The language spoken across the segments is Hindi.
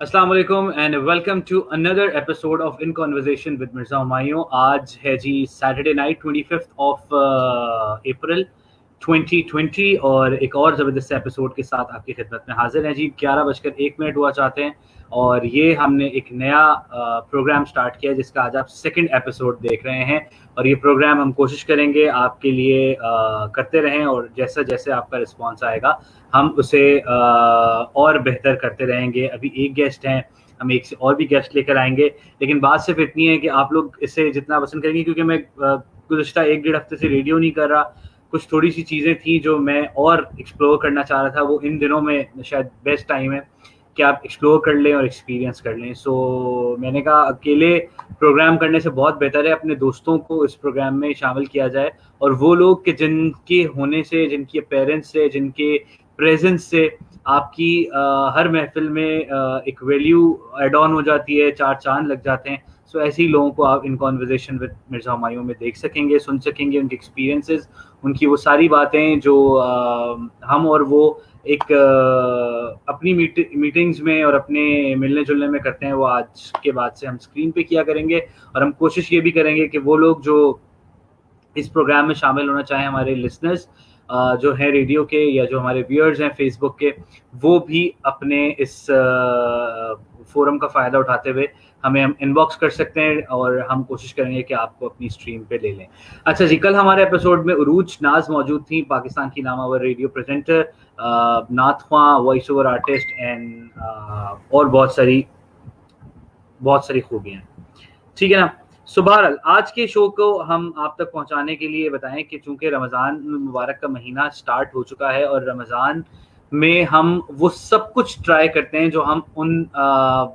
अस्सलाम वालेकुम and welcome to another episode of in conversation with Mirza Humayun. आज है जी सैटरडे नाइट 25 ऑफ अप्रैल 2020 और एक और ज़बरदस्त एपिसोड के साथ आपकी खिदमत में हाजिर हैं जी। 11:01 हुआ चाहते हैं और ये हमने एक नया प्रोग्राम स्टार्ट किया है जिसका आज आप सेकंड एपिसोड देख रहे हैं। और ये प्रोग्राम हम कोशिश करेंगे आपके लिए करते रहें और जैसा जैसे आपका रिस्पॉन्स आएगा हम उसे और बेहतर करते रहेंगे। अभी एक गेस्ट हैं, हम एक से और भी गेस्ट लेकर आएंगे, लेकिन बात सिर्फ इतनी है कि आप लोग इसे जितना पसंद करेंगे, क्योंकि मैं गुज़िश्ता 1-1.5 हफ्ते से रेडियो नहीं कर रहा। कुछ थोड़ी सी चीज़ें थी जो मैं और एक्सप्लोर करना चाह रहा था, वो इन दिनों में शायद बेस्ट टाइम है कि आप एक्सप्लोर कर लें और एक्सपीरियंस कर लें। सो मैंने कहा अकेले प्रोग्राम करने से बहुत बेहतर है अपने दोस्तों को इस प्रोग्राम में शामिल किया जाए, और वो लोग कि जिनके होने से, जिनके पेरेंट्स से, जिनके प्रेजेंस से आपकी हर महफिल में एक वैल्यू एड ऑन हो जाती है, चार चांद लग जाते हैं। सो ऐसे ही लोगों को आप इन कॉन्वर्सेशन विद मिर्ज़ा हुमायूं में देख सकेंगे, सुन सकेंगे, उनके एक्सपीरियंसेस, उनकी वो सारी बातें जो हम और वो एक अपनी मीटिंग्स में और अपने मिलने जुलने में करते हैं, वो आज के बाद से हम स्क्रीन पे किया करेंगे। और हम कोशिश ये भी करेंगे कि वो लोग जो इस प्रोग्राम में शामिल होना चाहें, हमारे लिसनर्स जो हैं रेडियो के या जो हमारे व्यूअर्स हैं फेसबुक के, वो भी अपने इस फोरम का फ़ायदा उठाते हुए हमें हम इनबॉक्स कर सकते हैं और हम कोशिश करेंगे कि आपको अपनी स्ट्रीम पे ले लें। अच्छा जी, कल हमारे एपिसोड में उरूज नाज मौजूद थी, पाकिस्तान की नामावर रेडियो प्रेजेंटर, नात ख्वां, वॉइस ओवर आर्टिस्ट एंड और बहुत सारी खूबियाँ। ठीक है ना। सो बहरहाल आज के शो को हम आप तक पहुंचाने के लिए बताएं कि चूंकि रमज़ान मुबारक का महीना स्टार्ट हो चुका है और रमज़ान में हम वो सब कुछ ट्राई करते हैं जो हम उन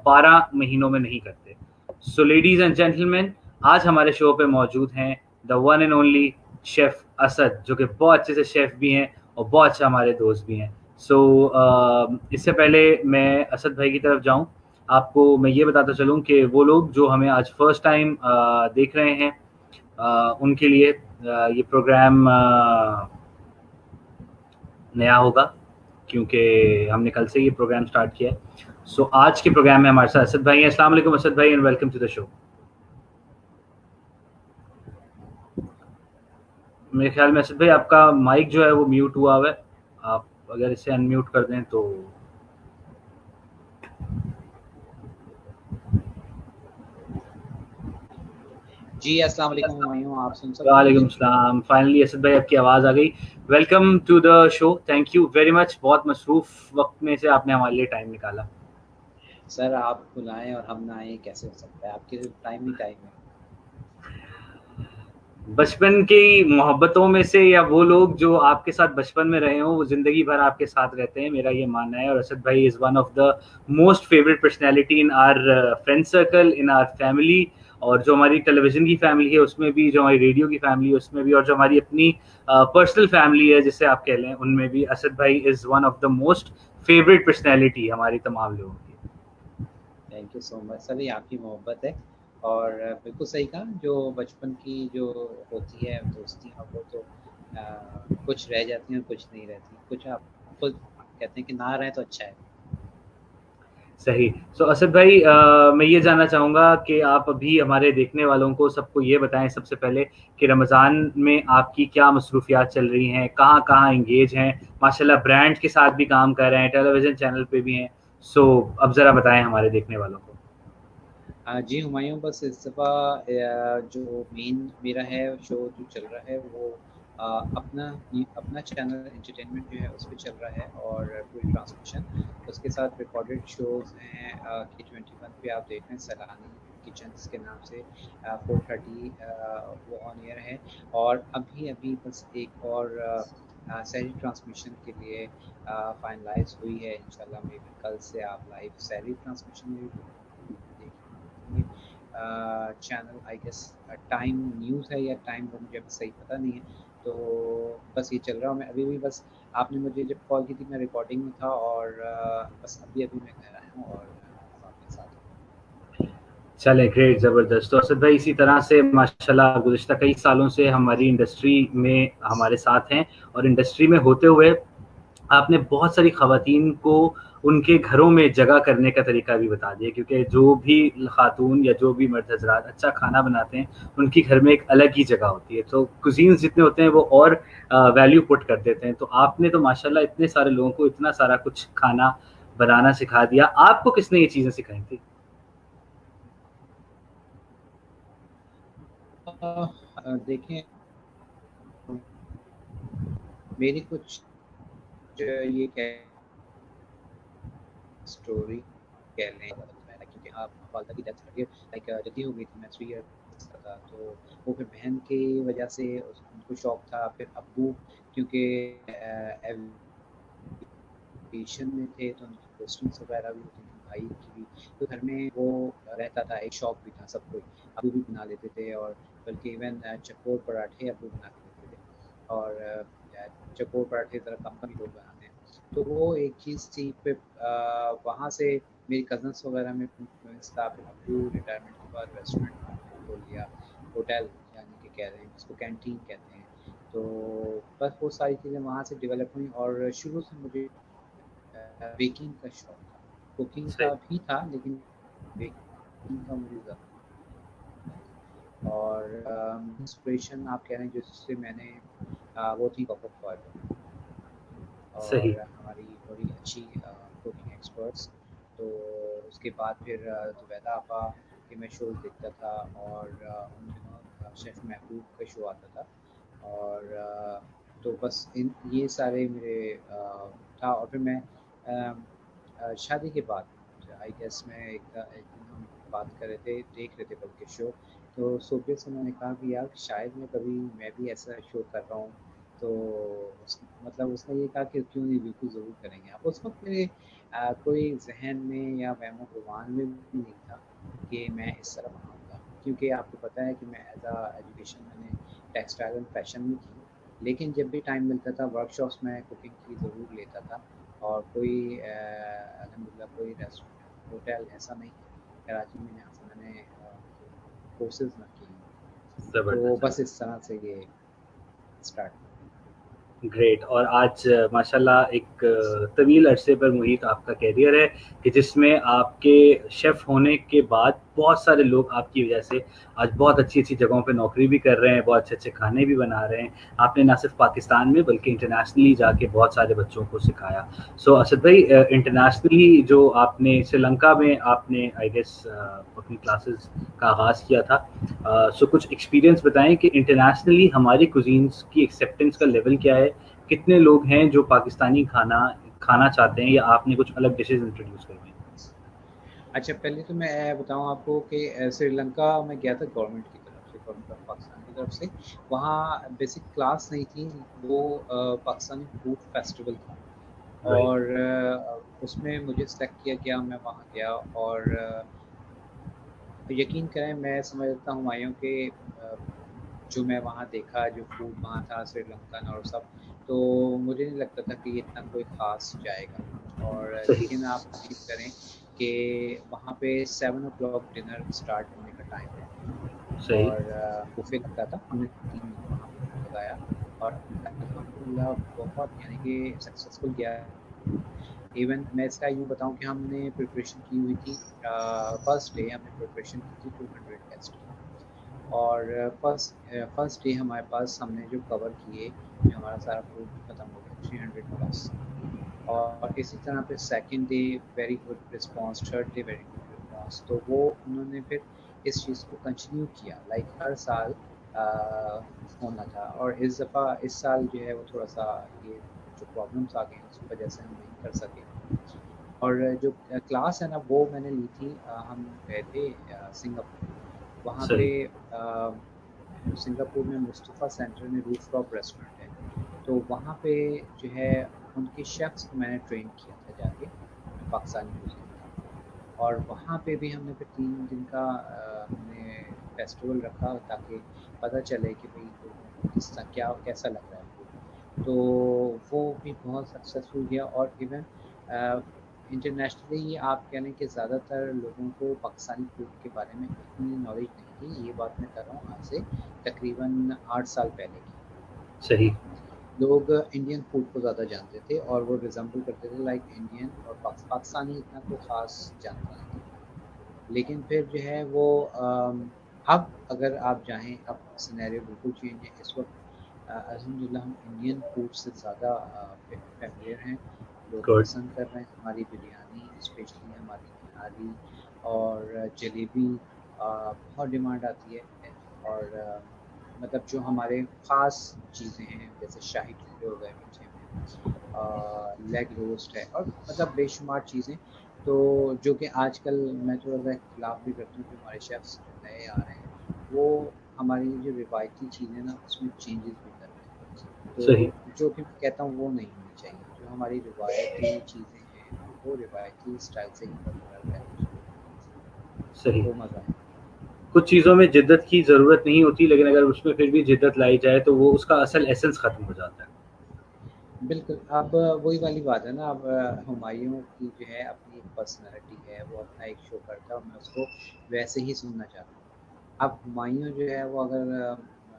12 महीनों में नहीं करते। सो लेडीज एंड जेंटलमैन, आज हमारे शो पे मौजूद हैं the one and only chef Asad, जो कि बहुत अच्छे से शेफ भी हैं और बहुत अच्छा हमारे दोस्त भी हैं। सो इससे पहले मैं असद भाई की तरफ जाऊं, आपको मैं ये बताता चलूं कि वो लोग जो हमें आज फर्स्ट टाइम देख रहे हैं, उनके लिए ये प्रोग्राम नया होगा, क्योंकि हमने कल से ये प्रोग्राम स्टार्ट किया है। सो आज के प्रोग्राम में हमारे साथ असद भाई हैं। अस्सलाम वालेकुम असद भाई and welcome to the show. मेरे ख्याल में असद भाई आपका माइक जो है वो म्यूट हुआ हुआ है, आप अगर इसे अनम्यूट कर दें तो। जी अस्सलाम वालेकुम हुमायूं, आप सुन सकते हैं? वालेकुम सलाम। फाइनली असद भाई आपकी आवाज़ आ गई। Welcome to the show, thank you very much. बहुत मसरूफ वक्त में से आपने हमारे लिए टाइम निकाला। सर आप बुलाएं और हम ना आए, कैसे हो सकता है? आपके टाइम ही टाइम है। बचपन की मोहब्बतों में से, या वो लोग जो आपके साथ बचपन में रहे हों वो जिंदगी भर आपके साथ रहते हैं, मेरा ये मानना है। और असद भाई is one of the most favourite personality in are friend circle, in are family, और जो हमारी टेलीविज़न की फैमिली है उसमें भी, जो हमारी रेडियो की फैमिली है उसमें भी, और जो हमारी अपनी पर्सनल फैमिली है जिसे आप कह लें उनमें भी, असद भाई is one of the most favourite personality हमारी तमाम लोगों की। Thank you so much sir, ये आपकी मोहब्बत है। और बिल्कुल सही कहा, जो बचपन की जो होती है दोस्तियाँ, वो तो कुछ रह जाती हैं, कुछ नहीं रहती। कुछ आप खुद कहते हैं कि ना रहे तो अच्छा है। सही। सो असद भाई, मैं ये जानना चाहूँगा कि आप अभी हमारे देखने वालों को, सबको ये बताएं सबसे पहले कि रमज़ान में आपकी क्या मसरूफियात चल रही हैं, कहाँ कहाँ इंगेज हैं। माशाल्लाह ब्रांड के साथ भी काम कर रहे हैं, टेलीविज़न चैनल पे भी हैं। सो अब ज़रा बताएं हमारे देखने वालों को। जी हुमायूं, बस इस दफ़ा जो मेन मेरा है शो जो चल रहा है वो अपना अपना चैनल एंटरटेनमेंट जो है उस पर चल रहा है, और पूरी ट्रांसमिशन उसके साथ रिकॉर्डेड शोज़ हैं। K21 पे आप देख रहे हैं सैलानी किचन्स के नाम से 4:30 वो ऑन एयर है। और अभी बस एक और सहरी ट्रांसमिशन के लिए फाइनलाइज हुई है। इंशाल्लाह मे बी कल से आप लाइव सहरी ट्रांसमिशन में channel, I guess time news है या टाइम, वो मुझे अभी सही पता नहीं है। तो बस ये चल रहा हूँ मैं अभी भी। बस आपने मुझे जब कॉल की थी मैं रिकॉर्डिंग में था, और बस अभी मैं घर आया हूँ और आपके साथ। चले, ग्रेट, ज़बरदस्त। तो असद भाई इसी तरह से माशाल्लाह गुज़िश्ता कई सालों से हमारी इंडस्ट्री में हमारे साथ हैं, और इंडस्ट्री में होते हुए आपने बहुत सारी ख़वातीन को उनके घरों में जगह करने का तरीका भी बता दिया, क्योंकि जो भी खातून या जो भी मर्द हजरात अच्छा खाना बनाते हैं उनकी घर में एक अलग ही जगह होती है, तो कुजीन्स जितने होते हैं वो और वैल्यू पुट कर देते हैं। तो आपने तो माशाल्लाह इतने सारे लोगों को इतना सारा कुछ खाना बनाना सिखा दिया। आपको किसने ये चीज़ें सिखाई थी? देखें, मेरी कुछ ये कह स्टोरी कह लें, क्योंकि आप वालदा की डेथ लाइक जल्दी हो गई थी, मैं 3 ईयर्स का था, तो वो फिर बहन की वजह से उनको शौक था, फिर अब्बू क्योंकि एविएशन में थे तो उनकी पोस्टिंग्स वगैरह भी होती थी, भाई की भी, तो घर में वो रहता था, एक शौक भी था सबको, अब्बू भी बना लेते थे, और बल्कि इवन चकोर पराठे अब्बू बना के देते थे, और चकोर पराठे ज़रा कम ही लोग बनाते हैं। तो वो एक चीज़ थी, फिर वहाँ से मेरी कज़न्स वगैरह में इन्फ्लुएंस था, फिर अब्बू रिटायरमेंट के बाद रेस्टोरेंट खोल लिया, होटल यानी कि कह रहे हैं जिसको कैंटीन कहते हैं। तो बस वो सारी चीज़ें वहाँ से डेवलप हुई, और शुरू से मुझे बेकिंग का शौक था, कुकिंग सही। का भी था, लेकिन बेकिंग का मुझे ज़्यादा। और इंस्पिरेशन आप कह रहे हैं जिससे मैंने वो थी कोको फॉयल, सही। और हमारी बड़ी अच्छी कुकिंग एक्सपर्ट्स। तो उसके बाद फिर जुबैदा आपा के मैं शोज़ देखता था, और उन दिनों शेफ़ महबूब का शो आता था, और तो बस इन ये सारे मेरे था। और फिर मैं शादी के बाद आई गेस मैं एक दिन हम बात कर रहे थे, देख रहे थे बल्कि शो, तो सोफे से मैंने कहा कि यार शायद मैं भी ऐसा शो कर रहा हूँ। तो मतलब उसने ये कहा कि क्यों नहीं, बिल्कुल ज़रूर करेंगे। अब उस वक्त मेरे कोई जहन में या वहमो गुमान में भी नहीं था कि मैं इस तरफ आऊँगा, क्योंकि आपको पता है कि मैं एज एजुकेशन मैंने टेक्सटाइल एंड फैशन में की, लेकिन जब भी टाइम मिलता था वर्कशॉप्स में कुकिंग की ज़रूर लेता था, और कोई अल्हम्दुलिल्लाह कोई रेस्टोरेंट होटल ऐसा नहीं है कराची में जहाँ से मैंने कोर्सेज ना किए हों। तो ज़बरदस्त। बस इस तरह से ये स्टार्ट। ग्रेट। और आज माशाल्लाह एक तवील अरसे पर मुहित आपका कैरियर है कि जिसमें आपके शेफ़ होने के बाद बहुत सारे लोग आपकी वजह से आज बहुत अच्छी-अच्छी जगहों पे नौकरी भी कर रहे हैं, बहुत अच्छे-अच्छे खाने भी बना रहे हैं। आपने ना सिर्फ़ पाकिस्तान में बल्कि इंटरनेशनली जाके बहुत सारे बच्चों को सिखाया। सो असद भाई, इंटरनेशनली जो आपने श्रीलंका में आपने आई गेस अपनी क्लासेस का आगाज़ किया था। सो कुछ एक्सपीरियंस बताएँ कि इंटरनेशनली हमारी कुज़ीन्स की एक्सेप्टेंस का लेवल क्या है? कितने लोग हैं जो पाकिस्तानी खाना खाना चाहते हैं, या आपने कुछ अलग डिशेज़ इंट्रोड्यूस करवाई? अच्छा, पहले तो मैं बताऊँ आपको कि श्रीलंका में गया था गवर्नमेंट की तरफ से, गवर्नमेंट ऑफ पाकिस्तान की तरफ से। वहाँ बेसिक क्लास नहीं थी, वो पाकिस्तानी फूड फेस्टिवल था, राइट। और उसमें मुझे सेलेक्ट किया गया, मैं वहाँ गया, और यकीन करें मैं समझता हूँ हुमायूं के जो मैं वहाँ देखा, जो फूड वहाँ था श्रीलंकन और सब, तो मुझे नहीं लगता था कि ये इतना कोई ख़ास जाएगा। और सही। लेकिन आप बिलीव करें कि वहाँ पे 7 ओ क्लॉक डिनर स्टार्ट होने का टाइम है, सही। और बुफ़े लगता था, हमने 3 दिन वहाँ पे लगाया, और अल्हम्दुलिल्लाह बहुत यानी कि सक्सेसफुल गया। इवन मैं इसका यूँ बताऊँ कि हमने प्रिपरेशन की हुई थी, फर्स्ट डे हमने प्रिपरेशन की थी 200 गेस्ट की, और फर्स्ट डे हमारे पास हमने जो कवर किए, जो हमारा सारा फूड खत्म हो गया 300 प्लस। और इसी तरह पे second day very good response, third day very good response. तो वो उन्होंने फिर इस चीज़ को कंटिन्यू किया, लाइक हर साल आ, होना था। और इस दफ़ा इस साल जो है वो थोड़ा सा ये जो प्रॉब्लम्स आ गई उस वजह से हम नहीं कर सके। और जो क्लास है ना वो मैंने ली थी, हम गए थे सिंगापुर, वहाँ पे सही। सिंगापुर में मुस्तफ़ा सेंटर में रूफ टॉप रेस्टोरेंट है, तो वहाँ पे जो है उनके शेफ्स को मैंने ट्रेन किया था जाके, पाकिस्तानी कुज़ीन का। और वहाँ पे भी हमने फिर 3 दिन का हमने फेस्टिवल रखा, ताकि पता चले कि भई लोगों को किस तरह क्या कैसा लग रहा है फूड। तो वो भी बहुत सक्सेसफुल गया, और इवन इंटरनेशनली आप कह लें कि ज़्यादातर लोगों को पाकिस्तानी फूड के बारे में इतनी नॉलेज नहीं थी। ये बात मैं कर रहा हूँ आज से तकरीबन 8 साल पहले की। सही। लोग इंडियन फूड को ज़्यादा जानते थे और वो रिजेंबल करते थे लाइक इंडियन, और पाकिस्तानी इतना कोई ख़ास जानता नहीं था। लेकिन फिर जो है वो अब अगर आप चाहें, अब सिनेरियो बिल्कुल चेंज है इस वक्त। अल्हम्दुलिल्लाह हम इंडियन फूड से ज़्यादा फेमिलियर हैं, लोग गुड। पसंद कर रहे हैं हमारी बिरयानी, स्पेशली हमारी निहारी और जलेबी। बहुत डिमांड आती है। और मतलब जो हमारे ख़ास चीज़ें हैं जैसे शाही टुकड़े हो गए मीठे में, लेग रोस्ट है, और मतलब बेशुमार चीज़ें। तो जो कि आजकल मैं थोड़ा-सा इख्तिलाफ़ भी करता हूँ कि हमारे शेफ़्स जो नए आ रहे हैं, वो हमारी जो रिवायती चीज़ें ना उसमें चेंजेस भी कर रहे हैं। सही। तो जो कि मैं कहता हूँ वो नहीं होनी चाहिए। जो हमारी रिवायती चीज़ें हैं, वो रिवायती स्टाइल से ही बरकरार रहनी चाहिए, सही। तो मज़ा है। कुछ चीज़ों में जिद्दत की ज़रूरत नहीं होती, लेकिन अगर उसमें फिर भी जिद्दत लाई जाए तो वो उसका असल एसेंस ख़त्म हो जाता है। बिल्कुल, अब वही वाली बात है ना। अब हुमायूँ की जो है अपनी एक पर्सनैलिटी है, वो अपना एक शो करता है और मैं उसको वैसे ही सुनना चाहता हूँ। अब हुमायूँ जो है वो अगर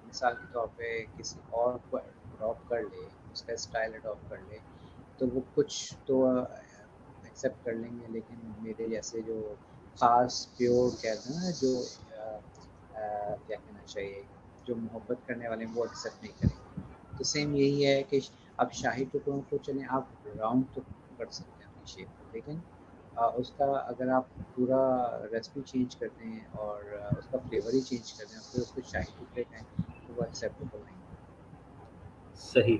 मिसाल के तौर पे किसी और को अडॉप्ट कर ले, उसका स्टाइल अडॉप्ट कर ले, तो वो कुछ तो एक्सेप्ट कर लेंगे, लेकिन मेरे जैसे जो ख़ास प्योर कहते हैं ना, जो क्या कहना चाहिए, जो मोहब्बत करने वाले हैं, वो एक्सेप्ट नहीं करेंगे। तो सेम यही है कि अब शाही टुकड़ों को चलें आप राउंड तो कर सकते हैं अपनी शेप में, लेकिन उसका अगर आप पूरा रेसिपी चेंज करते हैं और उसका फ्लेवर ही चेंज कर दें और फिर उसको शाही टुकड़े कहें, तो वो एक्सेप्टेबल नहीं है। सही।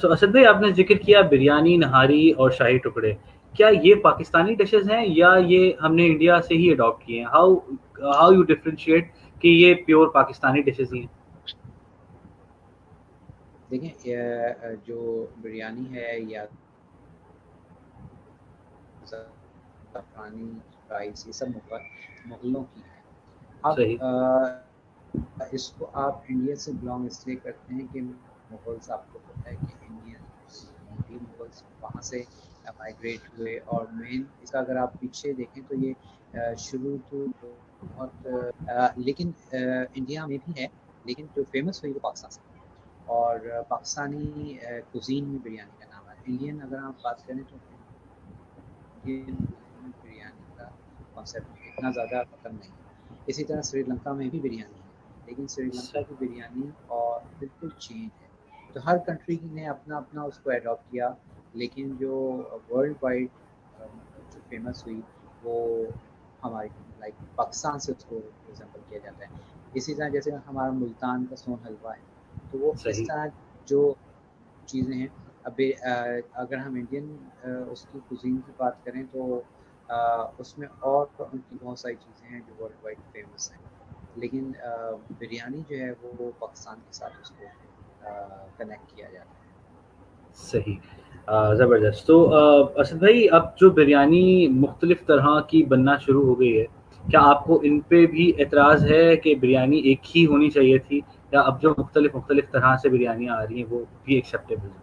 सो असद भाई, आपने ज़िक्र किया बिरयानी, नहारी और शाही टुकड़े। क्या ये पाकिस्तानी डिशेज़ हैं या ये हमने इंडिया से ही अडॉप्ट किए हैं? हाउ हाउ यू डिफरेंशिएट कि ये प्योर पाकिस्तानी डिशेज़ ही हैं? देखिए जो बिरयानी है या ज़ाफ़रानी राइस, ये सब मुग़लों की है। अब सही। इसको आप इंडिया से बिलॉन्ग इसलिए करते हैं कि मुग़ल्स, आपको पता है कि इंडियन भी मुग़ल्स वहाँ से माइग्रेट हुए, और मेन इसका अगर आप पीछे देखें तो ये शुरू तो बहुत लेकिन इंडिया में भी है, लेकिन जो फ़ेमस हुई वो पाकिस्तान से। और पाकिस्तानी कुज़ीन में बिरयानी का नाम है। इंडियन अगर आप बात करें तो इंडियन कुज़ीन में बिरयानी का कॉन्सेप्ट इतना ज़्यादा पसंद नहीं है। इसी तरह श्रीलंका में भी बिरयानी है, लेकिन श्रीलंका सही। की बिरयानी और बिल्कुल चेंज है। तो हर कंट्री ने अपना-अपना उसको एडॉप्ट किया, लेकिन जो वर्ल्ड वाइड जो फ़ेमस हुई, वो हमारी लाइक पाकिस्तान से उसको रिज़ेम्बल किया जाता है। इसी तरह जैसे हमारा मुल्तान का सोन हलवा है, तो वो इस सही। तरह जो चीज़ें हैं। अगर हम इंडियन उसकी कुज़ीन की बात करें तो उसमें और उनकी बहुत सारी चीज़ें हैं जो वर्ल्ड वाइड फेमस हैं। लेकिन बिरयानी जो है वो पाकिस्तान के साथ उसको कनेक्ट किया जाता है। सही। ज़बरदस्त। तो असद भाई, अब जो बिरयानी मुख्तलिफ़ तरह की बनना शुरू हो गई है, क्या आपको इन पे भी एतराज़ है कि बिरयानी एक ही होनी चाहिए थी, या अब जो मुख्तलिफ़ तरह से बिरयानियाँ आ रही हैं वो भी एक्सेप्टेबल हैं?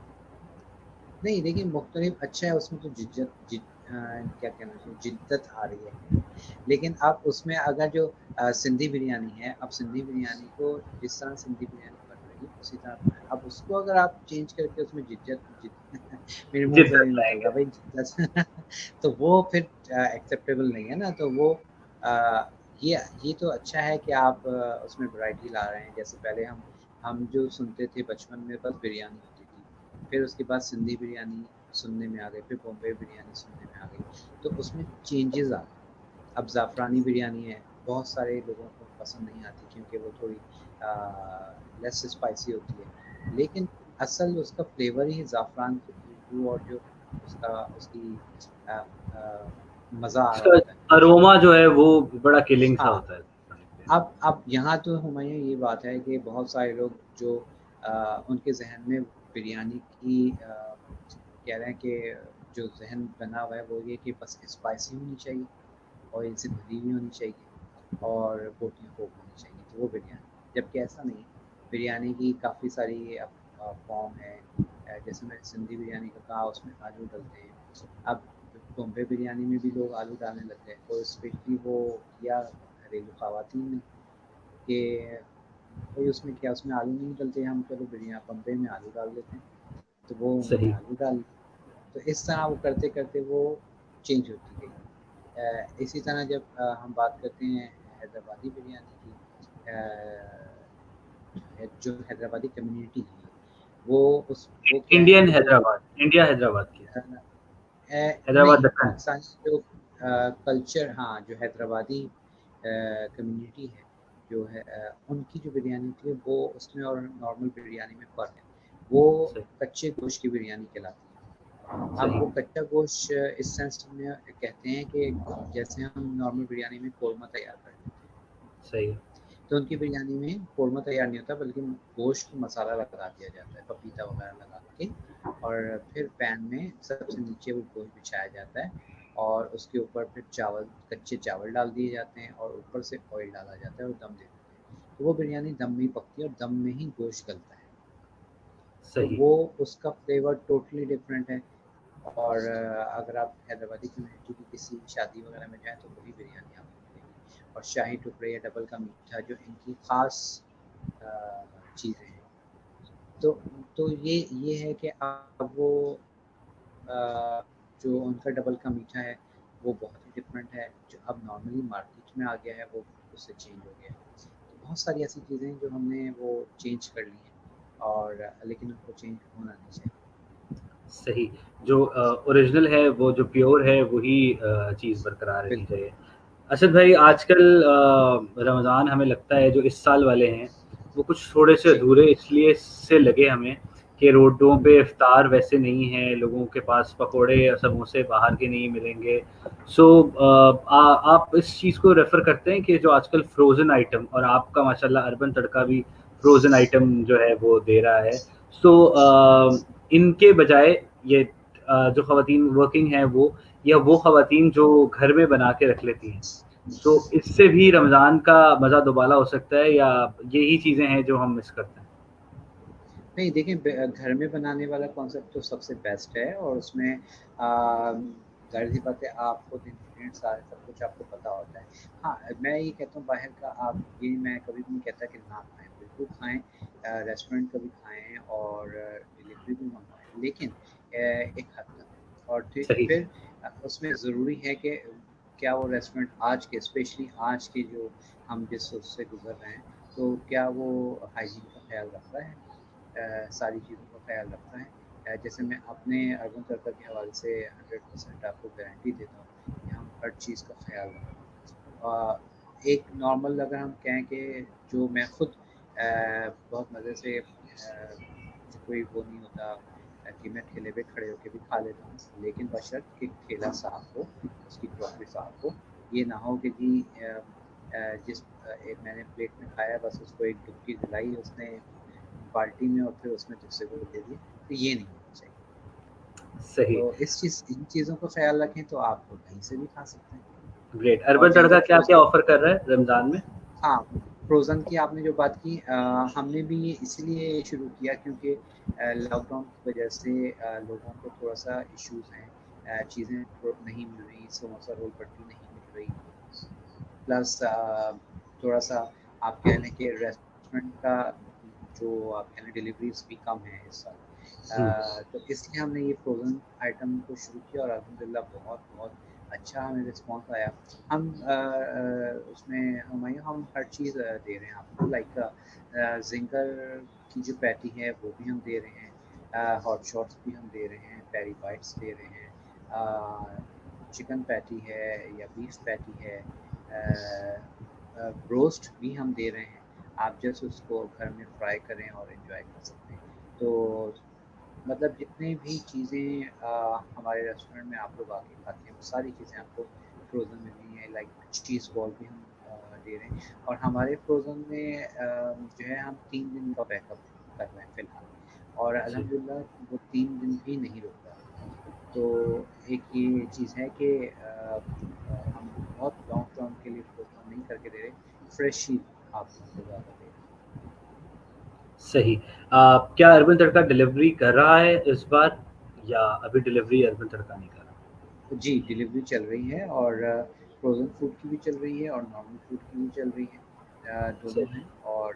नहीं, देखिए मुख्तलिफ अच्छा है, उसमें तो क्या कहना चाहिए, जिद्दत आ रही है। लेकिन अब उसमें अगर जो सिंधी बिरयानी है, अब सिंधी बिरयानी को जिस तरह सिंधी बिरयानी बन रही है उसी तरह बनाएँ। अब उसको अगर आप चेंज करके उसमें जिद्दत जिद मेरे मुँह से जिद्दत नहीं निकल लाएँगे। रहा भाई, जिद्दत तो वो फिर एक्सेप्टेबल नहीं है ना। तो वो अ, ये तो अच्छा है कि आप उसमें वैरायटी ला रहे हैं। जैसे पहले हम जो सुनते थे बचपन में, बस बिरयानी होती थी। फिर उसके बाद सिंधी बिरयानी सुनने में आ गई, फिर बॉम्बे बिरयानी सुनने में आ गई। तो उसमें चेंजेज़ आ गए। अब ज़ाफ़रानी बिरयानी है, बहुत सारे लोगों को पसंद नहीं आती क्योंकि वो थोड़ी लेस स्पाइसी होती है। लेकिन असल उसका फ्लेवर ही ज़ाफ़रान की खुशबू और जो उसकी अ मज़ा आ रहा उसका होता है। अरोमा जो है वो बड़ा किलिंग सा हाँ, होता है। अब यहाँ तो हुमायूँ ये बात है कि बहुत सारे लोग जो उनके ज़हन में बिरयानी की कह रहे हैं कि जो ज़हन बना हुआ है वो ये कि बस स्पाइसी होनी चाहिए, ऑयल से भरी हुई होनी चाहिए और बोटियाँ खूब होनी चाहिए, तो वो बिरयानी। जबकि ऐसा नहीं है, बिरयानी की काफ़ी सारी फॉर्म है। जैसे मैंने सिंधी बिरयानी का कहा, उसमें आलू डलते हैं। अब बॉम्बे बिरयानी में भी लोग आलू डालने लग गए, और स्पेशली वो किया घरेलू ख़वातीन ने कि भाई उसमें क्या, उसमें आलू नहीं डलते, हम चलो बिरयानी बम्बे में आलू डाल देते हैं, तो वो उन्होंने सही। आलू डाल, तो इस तरह वो करते करते वो चेंज होती गई। इसी तरह जब हम बात करते हैं हैदराबादी बिरयानी की, जो हैदराबादी कम्युनिटी है वो वो क्या है इंडियन कि वो हैदराबाद, इंडिया हैदराबाद की, हैदराबाद नहीं, दक्कन। पाकिस्तानी जो कल्चर, हाँ, जो हैदराबादी कम्युनिटी है, जो है उनकी जो बिरयानी होती है वो उसमें और नॉर्मल बिरयानी में फ़र्क है। वो सही। कच्चे गोश्त की बिरयानी कहलाती है। अब सही। वो कच्चा गोश्त इस सेंस में कहते हैं कि जैसे हम नॉर्मल बिरयानी में कोरमा तैयार करते हैं, सही। तो उनकी बिरयानी में कोरमा तैयार नहीं होता, बल्कि गोश्त को मसाला लगा दिया जाता है, पपीता वगैरह लगा के, और फिर पैन में सबसे नीचे वो गोश्त बिछाया जाता है, और उसके ऊपर फिर चावल, कच्चे चावल डाल दिए जाते हैं, और ऊपर से ऑयल डाला जाता है और दम दे देते हैं। तो वो बिरयानी दम में ही पकती है और दम में ही गोश्त गलता है। तो सही। वो उसका फ्लेवर टोटली डिफरेंट है। और अगर आप हैदराबादी कम्युनिटी की किसी शादी वगैरह में जाएँ तो वही बिरयानी आपको मिलेगी। और शाही टुकड़े या डबल का मीठा जो इनकी ख़ास चीज़ें हैं। तो ये है कि अब वो अ, जो उनका डबल का मीठा है वो बहुत ही डिफरेंट है, जो अब नॉर्मली मार्केट में आ गया है वो उससे चेंज हो गया है। तो बहुत सारी ऐसी चीज़ें हैं जो हमने वो चेंज कर ली हैं, और लेकिन उनको चेंज होना नहीं चाहिए। सही। जो ओरिजिनल है, वो जो प्योर है, वही चीज़ बरकरार रहनी बिल्कुल, चाहिए। असद भाई, बिल्कुल। आजकल रमज़ान हमें लगता है जो इस साल वाले हैं, वो कुछ थोड़े से जी, अधूरे इसलिए से लगे हमें कि रोडों हुँ, पे इफ्तार वैसे नहीं है, लोगों के पास पकोड़े या समोसे बाहर के नहीं मिलेंगे। सो आप इस चीज़ को रेफ़र करते हैं कि जो आजकल फ्रोज़न आइटम, और आपका माशाल्लाह अर्बन तड़का भी फ्रोज़न आइटम जो है वो दे रहा है। सो इनके बजाय ये जो ख़वातीन वर्किंग हैं वो, या वो ख़वातीन जो घर में बना के रख लेती हैं, सो इससे भी रमज़ान का मज़ा दोबाला हो सकता है, या यही चीज़ें हैं जो हम मिस करते हैं? नहीं देखिए, घर में बनाने वाला कॉन्सेप्ट तो सबसे बेस्ट है, और उसमें जाहिर सी बात है, आप खुद इंग्रेडिएंट्स सारे सब कुछ आपको पता होता है। हाँ, मैं ये कहता हूँ बाहर का आप, ये मैं कभी भी नहीं कहता कि ना खाएं, बिल्कुल खाएं, रेस्टोरेंट का भी खाएं और डिलीवरी भी मंगवाएं, लेकिन एक हद तक। और सही। फिर उसमें ज़रूरी है कि क्या वो रेस्टोरेंट आज के, स्पेशली आज के जो हम जिस उससे गुजर रहे हैं, तो क्या वो हाइजीन का ख्याल रख रहा है, सारी चीज़ों का ख़्याल रखता है। जैसे मैं अपने अर्बन सर्कल के हवाले से 100% आपको गारंटी देता हूँ कि हम हर चीज़ का ख़्याल रखते हैं। एक नॉर्मल अगर हम कहें कि जो मैं खुद बहुत मज़े से मुझे कोई वो नहीं होता कि मैं ठेले पे खड़े होके भी खा लेता हूँ, लेकिन बशर्त कि ठेला साफ़ हो, उसकी क्रॉकरी साफ़ हो। ये ना हो कि जी एक मैंने प्लेट में खाया, बस उसको एक डुबकी दिलाई उसने बाल्टी में और फिर उसमें दूसरे को दे दिए, तो ये नहीं होना चाहिए। सही। तो इन चीज़ों का ख़्याल रखें तो आप कहीं से भी खा सकते हैं। ग्रेट। और अर्बन जहाँ तड़का तक क्या-क्या फ्रोज़न, ऑफ़र कर रहा है रमज़ान में? हाँ, फ्रोज़न की आपने जो बात की, हमने भी ये इसलिए शुरू किया क्योंकि लॉकडाउन की वजह से लोगों को थोड़ा-सा इश्यूज़ हैं, चीज़ें नहीं मिल रही, समोसा रोल पट्टी नहीं मिल रही। प्लस थोड़ा-सा आप कह लें कि रेस्टोरेंट का जो आप कह लें डिलीवरीज़ भी कम है इस साल। हुँ। तो इसलिए हमने ये फ्रोज़न आइटम को शुरू किया, और अल्हम्दुलिल्लाह बहुत-बहुत अच्छा हमें रिस्पॉन्स आया। हम उसमें हम हर चीज़ दे रहे हैं आपको, लाइक ज़िंगर की जो पैटी है वो भी हम दे रहे हैं, हॉट शॉट्स भी हम दे रहे हैं, पेरी बाइट्स दे रहे हैं, चिकन पैटी है या बीफ पैटी है, रोस्ट भी हम दे रहे हैं। आप जस्ट उसको घर में फ्राई करें और एंजॉय कर सकते हैं। तो मतलब जितने भी चीज़ें हमारे रेस्टोरेंट में आप लोग आके खाते हैं, वो सारी चीज़ें आपको फ्रोज़न मिल रही हैं, लाइक चीज़ बॉल भी हम दे रहे हैं। और हमारे फ्रोज़न में जो है हम 3 दिन का बैकअप कर रहे हैं फ़िलहाल, और जी। अल्हम्दुलिल्लाह वो 3 दिन भी नहीं रुक रहा। तो एक ये चीज़ है कि हम बहुत लॉन्ग टर्म के लिए फ्रोज़न नहीं करके दे रहे, फ्रेश ही आप हमको ज़्यादा दे रहे हैं। सही। क्या अर्बन तड़का डिलीवरी कर रहा है इस बार, या अभी डिलीवरी अर्बन तड़का नहीं कर रहा? जी, डिलीवरी चल रही है, और फ्रोज़न फूड की भी चल रही है और नॉर्मल फूड की भी चल रही है। दोनों हैं और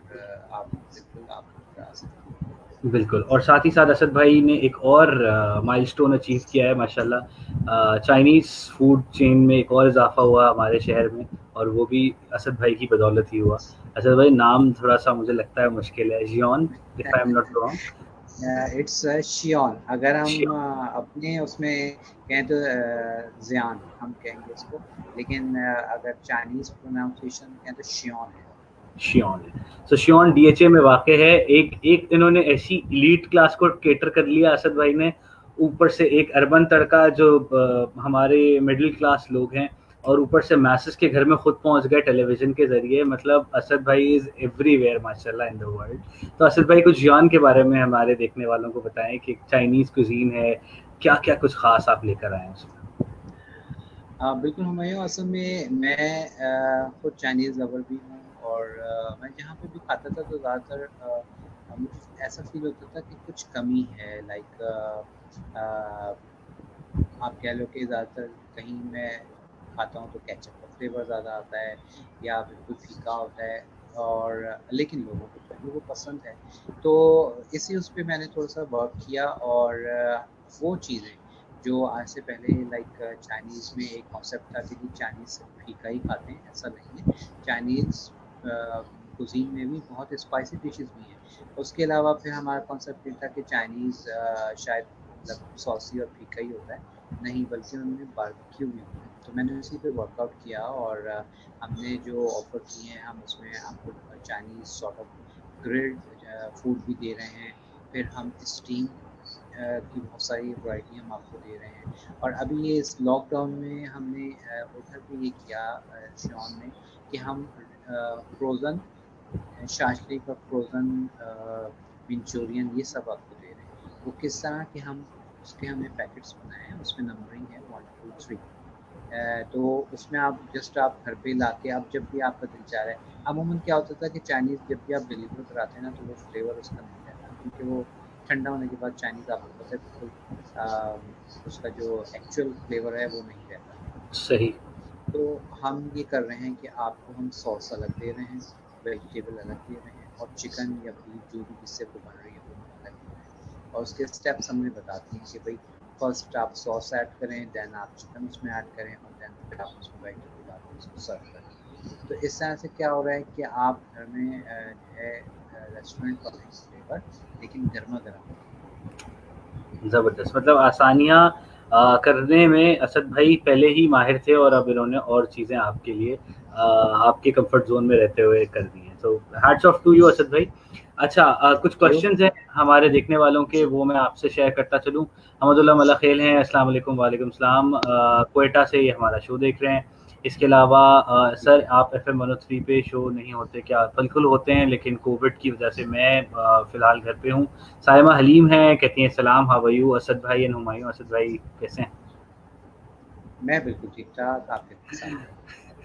आप बिल्कुल आप करा सकते हैं। बिल्कुल। और साथ ही साथ असद भाई ने एक और माइलस्टोन अचीव किया है माशाल्लाह। चाइनीज़ फूड चेन में एक और इजाफा हुआ हमारे शहर में, और वो भी असद भाई की बदौलत ही हुआ। असद भाई, नाम थोड़ा सा मुझे लगता है मुश्किल है, Zion, if I am not wrong. It's Shion. अगर हम अपने उसमें कहें तो ज़ियान हम कहेंगे उसको, लेकिन अगर चाइनीज़ प्रोनाउंसिएशन कहें तो शियोन है। शियोन है। सो शियोन डीएचए में वाक़ है। एक एक इन्होंने ऐसी इलीट क्लास को कैटर कर लिया असद भाई ने, ऊपर से एक अर्बन तड़का जो हमारे मिडिल क्लास लोग हैं, और ऊपर से मैसेस के घर में खुद पहुंच गए टेलीविजन के जरिए। मतलब असद भाई इज एवरीवेयर माशाल्लाह इन द वर्ल्ड। तो असद भाई, कुछ जियान के बारे में हमारे देखने वालों को बताएं कि चाइनीज़ कुजीन है, क्या क्या कुछ खास आप लेकर आए हैं उसमें। बिल्कुल हुमायूं, असल में मैं खुद चाइनीज़ लवर भी हूँ और मैं जहाँ पे भी खाता था तो ज़्यादातर मुझे ऐसा फील होता था कि कुछ कमी है। आप कह लो कि ज़्यादातर कहीं मैं खाता हूँ तो केचप का फ्लेवर ज़्यादा आता है या बिल्कुल फीका होता है, और लेकिन लोगों को पसंद है। तो इसी उस पे मैंने थोड़ा सा वर्क किया और वो चीज़ें जो आज से पहले चाइनीज़ में एक कॉन्सेप्ट था कि जी चाइनीज़ सिर्फ फीका ही खाते हैं, ऐसा नहीं है। चाइनीज़ कुज़ीन में भी बहुत स्पाइसी डिशेज़ भी हैं। उसके अलावा फिर हमारा कॉन्सेप्ट ये था कि चाइनीज़ शायद मतलब सॉसी और फीका ही होता है, नहीं बल्कि उनमें बारबेक्यू भी होता है। तो मैंने उसी पे वर्कआउट किया और हमने जो ऑफ़र किए हैं हम उसमें आपको Chinese sort of grilled food भी दे रहे हैं। फिर हम स्टीम की बहुत सारी वैरायटी हम आपको दे रहे हैं। और अभी ये इस लॉकडाउन में हमने उधर भी ये किया शियॉन में कि हम फ्रोज़न शाशलिक और फ्रोज़न मंचूरियन ये सब आपको दे रहे हैं। वो किस तरह के हम उसके हमने पैकेट्स बनाए हैं, उसमें नंबरिंग है 1 2 3। तो उसमें आप घर पे लाके आप जब भी आपका दिल चाह रहा है। अमूमन क्या होता था कि चाइनीज़ जब भी आप डिलीवर कराते हैं ना तो वो फ्लेवर उसका नहीं रहता, क्योंकि वो ठंडा होने के बाद चाइनीज़ आपको पता है बिल्कुल उसका जो एक्चुअल फ्लेवर है वो नहीं रहता। सही। तो हम ये कर रहे हैं कि आपको हम सॉस अलग दे रहे हैं, वेजिटेबल अलग दे रहे हैं और चिकन या बीफ जो भी जिससे वो बन रही है वो अलग दे रहे हैं। और उसके स्टेप्स हमने बताते हैं कि भाई फर्स्ट आप सॉस ऐड करें, देन आप चिकन उसमें ऐड करें और देन फिर आप उसमें वेजिटेबल डाल के उसको सर्व करें। तो इस तरह से क्या हो रहा है कि आप घर में जो है रेस्टोरेंट वाले फ्लेवर लेकिन गर्मा-गर्म। ज़बरदस्त। मतलब आसानियाँ करने में असद भाई पहले ही माहिर थे, और अब इन्होंने और चीज़ें आपके लिए आपके कंफर्ट ज़ोन में रहते हुए कर दी हैं। तो hats off to you Asad भाई। अच्छा, कुछ क्यों? क्वेश्चंस हैं हमारे देखने वालों के, जी। वो मैं आपसे शेयर करता चलूँ। हमदुल्ला मलाखेल हैं, अस्सलाम वालेकुम। वालेकुम सलाम। क्वेटा से ये हमारा शो देख रहे हैं। इसके अलावा जी। सर, आप FM 103 पे शो नहीं होते क्या? बिल्कुल होते हैं, लेकिन कोविड की वजह से मैं फ़िलहाल घर पे हूँ। साइमा हलीम हैं, कहती हैं सलाम, हाउ आर यू असद भाई एंड हुमायूं। असद भाई कैसे हैं? मैं बिल्कुल ठीक-ठाक, आप कैसे हैं?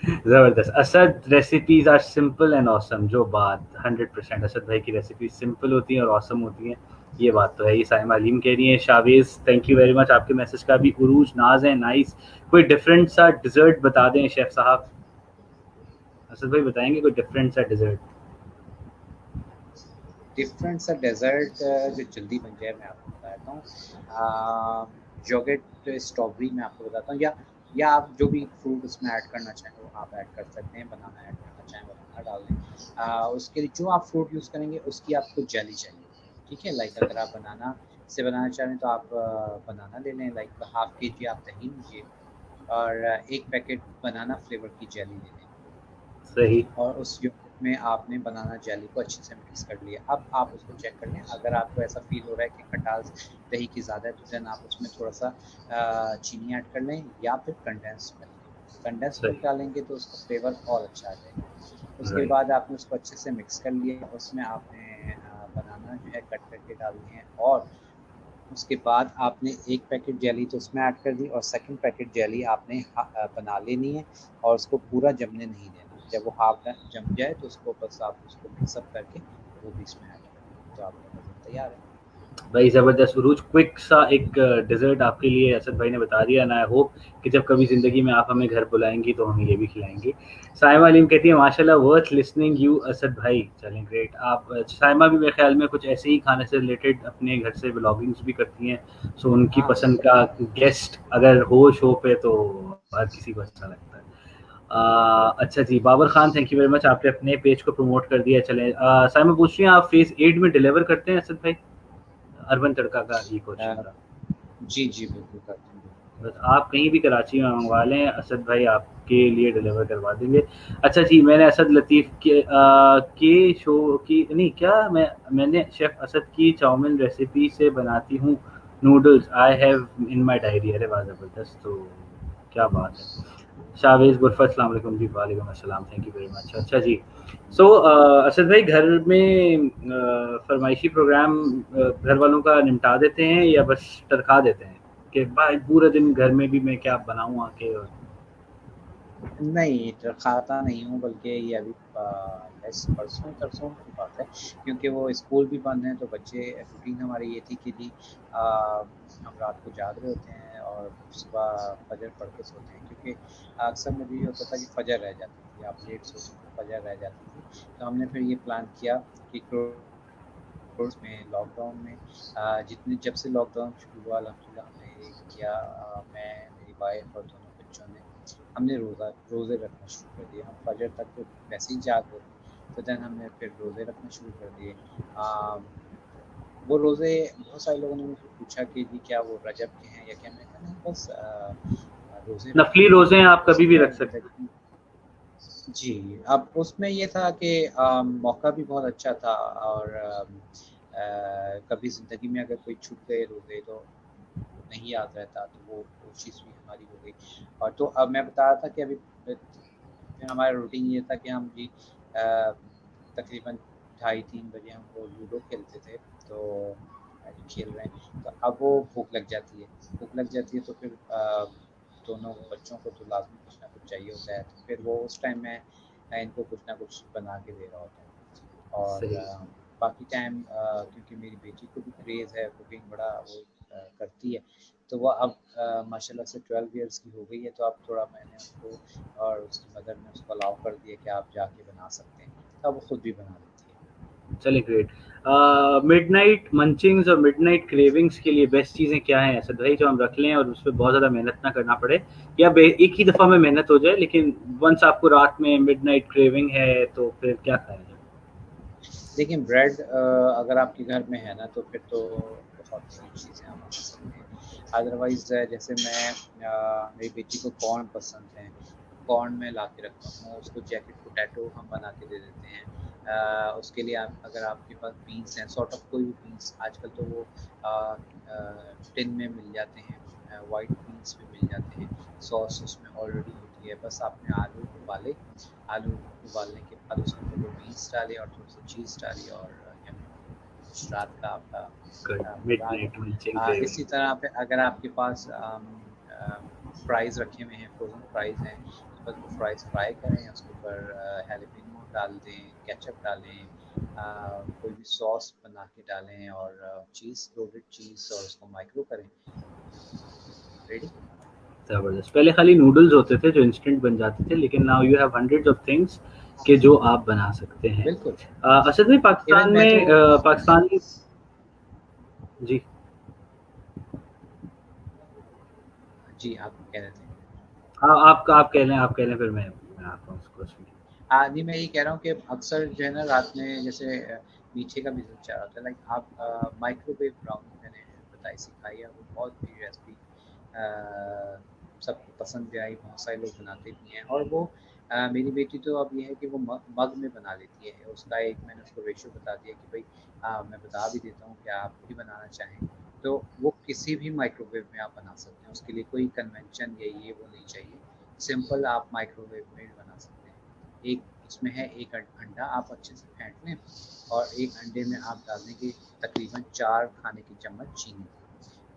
ज़बरदस्त। Asad, recipes are simple and awesome. जो बात 100% असद भाई की रेसिपी सिंपल होती हैं और ऑसम होती हैं, ये बात तो है। ये साइमा हलीम कह रही हैं। Chavez, thank you very much आपके मैसेज का भी। उरूज नाज है, नाइस। कोई डिफरेंट सा डिज़र्ट बता दें शेफ़ साहब। असद भाई बताएंगे कोई डिफरेंट सा डिज़र्ट? डिफरेंट सा डेज़र्ट जो जल्दी बन जाए मैं आपको बता देता हूँ। योगर्ट स्ट्रॉबेरी मैं आपको बताता हूँ, या आप जो भी फ्रूट उसमें ऐड करना चाहें वो आप ऐड कर सकते हैं। बनाना ऐड करना चाहें बनाना डाल दें। उसके लिए जो आप फ्रूट यूज़ करेंगे उसकी आपको जेली चाहिए, ठीक है? अगर आप बनाना से बनाना चाह रहे हैं तो आप बनाना ले लें, हाफ़ केजी आप दही लीजिए और 1 पैकेट बनाना फ्लेवर की जेली ले लें। सही। और उस योगर्ट में आपने बनाना जेली को अच्छे से मिक्स कर लिया। अब आप उसको चेक कर लें, अगर आपको ऐसा फ़ील हो रहा है कि खटास दही की ज़्यादा है तो देन आप उसमें थोड़ा-सा चीनी ऐड कर लें या फिर कंडेंस्ड मिल्क। कंडेंस्ड मिल्क सही। डालेंगे तो उसका फ्लेवर और अच्छा आ जाएगा। उसके राइट। बाद आपने उसको अच्छे से मिक्स कर लिया, उसमें आपने बनाना जो है कट करके डालनी है और उसके बाद आपने 1 पैकेट जेली तो उसमें ऐड कर दी और सेकंड पैकेट जेली आपने बना लेनी है और उसको पूरा जमने नहीं देना। जब वो हाफ जम जाए तो उसको बस आप उसको मिक्स अप करके वो भी इसमें ऐड कर दें, तो आपका डेज़र्ट तैयार है। भाई ज़बरदस्त उरूज, क्विक सा एक डेजर्ट आपके लिए असद भाई ने बता दिया, एंड आई होप कि जब कभी ज़िंदगी में आप हमें घर बुलाएंगी तो हम ये भी खिलाएंगे। साइमा अलीम कहती है माशाल्लाह वर्थ लिसनिंग यू असद भाई। चलें ग्रेट। आप साइमा भी मेरे ख्याल में कुछ ऐसे ही खाने से रिलेटेड अपने घर से ब्लॉगिंग्स भी करती हैं, सो उनकी हाँ पसंद का गेस्ट अगर हो शो पे तो हर किसी को अच्छा लगता है। अच्छा जी, Babar Khan thank you very much, आपने अपने पेज को प्रमोट कर दिया। चलें साइमा पूछ रही हैं आप फेज 8 में डिलीवर करते हैं असद भाई? अर्बन तड़का का ये क्वेश्चन अ, था। जी जी बिल्कुल करते हैं, बिल्कुल बस करते हैं। आप कहीं भी कराची में मंगवा लें, असद भाई आपके लिए डिलीवर करवा देंगे। अच्छा जी, मैंने असद लतीफ़ के शो की नहीं क्या मैंने शेफ़ असद की चाउमीन रेसिपी से बनाती हूँ noodles, I have in my diary. अरे वाह ज़बरदस्त, तो क्या बात है। शाहवेज़ गुरफत अस्सलाम वालेकुम जी। वालेकुम अस्सलाम, थैंक यू वेरी मच। अच्छा जी, सो असद भाई घर में फरमाइशी प्रोग्राम घर वालों का निपटा देते हैं या बस टरका देते हैं कि भाई पूरे दिन घर में भी मैं क्या बनाऊँ आके? और नहीं, खाता नहीं हूँ, बल्कि ये अभी बस परसों-तरसों की बात है, क्योंकि वो स्कूल भी बंद हैं, तो बच्चे रूटीन हमारी ये थी कि जी हम रात को जाग रहे होते हैं और सुबह फजर पढ़ के सोते हैं, क्योंकि अक्सर मुझे ये होता था कि फजर रह जाती थी, आप लेट सोते तो फजर रह जाती थी। तो हमने फिर ये प्लान किया कि कोर्स में लॉकडाउन में जितने जब से लॉकडाउन शुरू हुआ अल्हम्दुलिल्लाह हमने ये किया, मैं, मेरी वाइफ़ और दोनों बच्चों ने हमने रोज़े रखना शुरू कर दिए। हम फ़जर तक तो वैसे ही जाग रहे थे, तो देन हमने फिर रोज़े रखना शुरू कर दिए। अ, वो रोज़े बहुत सारे लोगों ने मुझसे पूछा कि जी क्या वो रजब के हैं या क्या? मैंने कहा नहीं, बस रोज़े रखने नफली हैं, रोज़े आप बस कभी भी क्या रख है सकते हैं। ज़िंदगी में। जी, अब उसमें ये था कि मौका भी बहुत अच्छा था और कभी ज़िंदगी में अगर कोई छूट गए रोज़े तो नहीं याद रहता, तो वो कोशिश भी हमारी हो गई। और तो अब मैं बता रहा था कि अभी फिर हमारा रूटीन ये था कि हम जी तकरीबन ढाई 3 बजे हम वो लूडो खेलते थे, तो खेल रहे हैं, तो अब वो भूख लग जाती है तो फिर दोनों बच्चों को तो लाज़मी कुछ ना कुछ चाहिए होता है, तो फिर वो उस टाइम मैं इनको कुछ ना कुछ बना के दे रहा होता हूँ। और सही। बाकी टाइम क्योंकि मेरी बेटी को भी क्रेज़ है, कुकिंग बड़ा वो करती है, तो वो अब माशाल्लाह से 12 इयर्स की हो गई है, तो अब थोड़ा मैंने उसको और उसकी मदर ने उसको अलाउ कर दिया कि आप जाके बना सकते हैं, तो अब वो खुद भी बना लेती है। चलिए ग्रेट। मिडनाइट मंचिंग्स और मिडनाइट क्रेविंग्स के लिए बेस्ट चीज़ें क्या हैं असद भाई, जो हम रख लें और उस पे बहुत ज़्यादा मेहनत ना करना पड़े, या एक ही दफ़ा में मेहनत हो जाए, लेकिन वंस आपको रात में मिडनाइट क्रेविंग है तो फिर क्या खाया जाए? देखिए ब्रेड अगर आपके घर में है ना, तो फिर तो बहुत सी चीज़ें आप बना सकते हैं। अदरवाइज़ जैसे मेरी बेटी को कॉर्न पसंद है, कॉर्न मैं ला के रखता हूँ, उसको जैकेट पोटैटो हम बना के दे देते हैं। उसके लिए आप अगर आपके पास बीन्स हैं, सॉर्ट ऑफ कोई भी बीन्स आजकल तो वो टिन में मिल जाते हैं, व्हाइट बीन्स भी मिल जाते हैं, सॉस उसमें ऑलरेडी होती है, बस आपने आलू उबालने के बाद उसमें फिर वो बीन्स डाले और थोड़ी-सी चीज़ डाली और यम्मी कुछ रात का आपका मज़ा आ मिडनाइट मंचिंग गया। क्रेविंग। इसी तरह पे अगर आपके पास फ्राइज़ रखे हुए हैं, फ्रोज़न फ्राइज़ हैं, तो बस वो फ्राइज़ फ्राई करें, उसके ऊपर हैलिपेनो डाल दें, केचअप डालें, कोई भी सॉस बना के डालें और चीज़ लोडेड चीज़ और उसको माइक्रो करें, रेडी। ज़बरदस्त। पहले खाली नूडल्स होते थे जो इंस्टेंट बन जाते थे, लेकिन now you have hundreds of things के जो आप बना सकते हैं। बिल्कुल, असद भाई इवन पाकिस्तान मैं तो में पाकिस्तानी जी। जी, आप कह रहे थे? हाँ, आप कह लें फिर मैं आता हूँ उस क्वेश्चन की। जी, मैं ये कह रहा हूँ कि अक्सर जो है ना रात में जैसे मीठे का बिज़नेस चल रहा होता है, लाइक आप माइक्रोवेव ब्राउनी मैंने बताई सिखाई है, वो बहुत मेरी रेसिपी सबको पसंद भी आई, बहुत सारे लोग बनाते भी हैं और वो मेरी बेटी तो अब ये है कि वो मग में बना लेती है, उसका एक मैंने उसको रेशियो बता दिया कि भाई मैं बता भी देता हूँ कि आप भी बनाना चाहें, तो वो किसी भी माइक्रोवेव में आप बना सकते हैं, उसके लिए कोई कन्वेंशन ये वो नहीं चाहिए, सिंपल आप माइक्रोवेव में भी बना सकते हैं। एक उसमें है एक अंडा आप अच्छे से फेंट लें और एक अंडे में आप डाल देंगे तकरीबन 4 खाने की चम्मच चीनी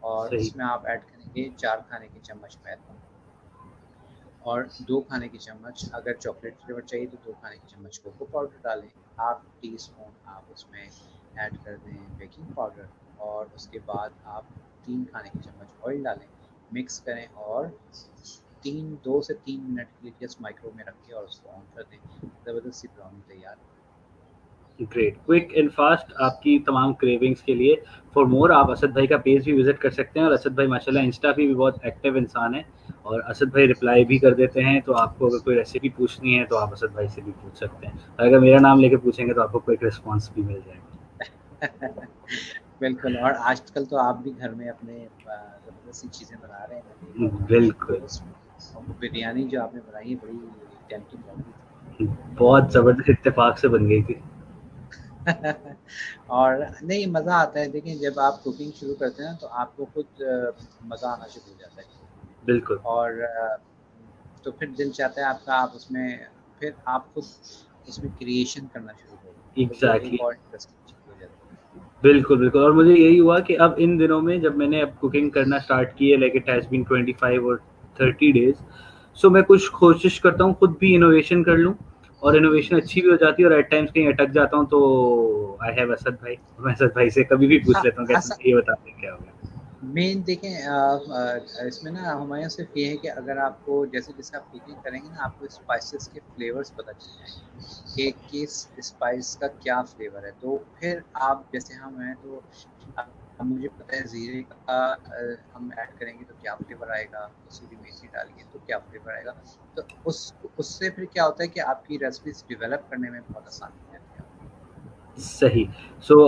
और सही। उसमें आप ऐड करेंगे 4 खाने की चम्मच मैदा और 2 खाने की चम्मच अगर चॉकलेट फ्लेवर चाहिए तो 2 खाने की चम्मच कोको पाउडर डालें, हाफ टी स्पून आप उसमें ऐड कर दें बेकिंग पाउडर और उसके बाद आप 3 खाने के चम्मच ऑयल डालें, मिक्स करें और 2 से 3 मिनट के लिए जस्ट माइक्रो में रख के और उसको ऑन कर दें। ज़बरदस्त सी ब्राउनी तैयार। ग्रेट, क्विक एंड फास्ट आपकी तमाम क्रेविंग्स के लिए। फॉर मोर आप असद भाई का पेज भी विजिट कर सकते हैं, और असद भाई माशाल्लाह इंस्टा पे भी बहुत एक्टिव इंसान है, और असद भाई रिप्लाई भी कर देते हैं। तो आपको अगर कोई रेसिपी पूछनी है तो आप असद भाई से भी पूछ सकते हैं, और अगर मेरा नाम लेके पूछेंगे तो आपको क्विक रिस्पॉन्स भी मिल जाएगा। बिल्कुल, और आजकल तो आप भी घर में अपने ज़बरदस्त सी चीज़ें बना रहे हैं, मैं देख रहा बिल्कुल, हूँ। और बिरयानी जो आपने बनाई है बड़ी टेम्प्टिंग लग रही थी। बहुत ज़बरदस्त इत्तेफाक से बन गई थी। और नहीं, मज़ा आता है। देखिए, जब आप कुकिंग शुरू करते हैं ना तो आपको खुद मज़ा आना शुरू हो जाता है। बिल्कुल, और तो फिर दिल चाहता है आपका, आप उसमें फिर आप खुद उसमें क्रिएशन करना शुरू करो, तो वो एग्जैक्टली, एक और इंटरेस्टिंग चीज़ हो जाती है। बिल्कुल, बिल्कुल। और मुझे यही हुआ कि अब इन दिनों में जब मैंने अब कुकिंग करना स्टार्ट की है, लाइक इट हैज़ बीन 25 और 30 डेज़, सो मैं कुछ कोशिश करता हूँ खुद भी इनोवेशन कर लूँ, और इनोवेशन अच्छी भी हो जाती है, और एट टाइम्स कहीं अटक जाता हूँ तो आई हैव असद भाई, मैं असद भाई से कभी भी पूछ हाँ, लेता हूँ कि असद भाई ये बता दें क्या होगा। मेन देखें, इसमें ना हमारे यहाँ सिर्फ ये है कि अगर आपको जैसे-जैसे आप कुकिंग करेंगे ना, आपको स्पाइसेस के फ्लेवर्स पता चल जाएँगे कि किस स्पाइस का क्या फ्लेवर है। तो फिर आप, जैसे हम हैं तो अब मुझे पता है ज़ीरे का हम ऐड करेंगे तो क्या फ्लेवर आएगा, कसूरी मेथी डालेंगे तो क्या फ्लेवर आएगा। तो उससे फिर क्या होता है कि आपकी रेसिपीज़ डेवलप करने में बहुत आसानी हो जाती है आपको। सही। सो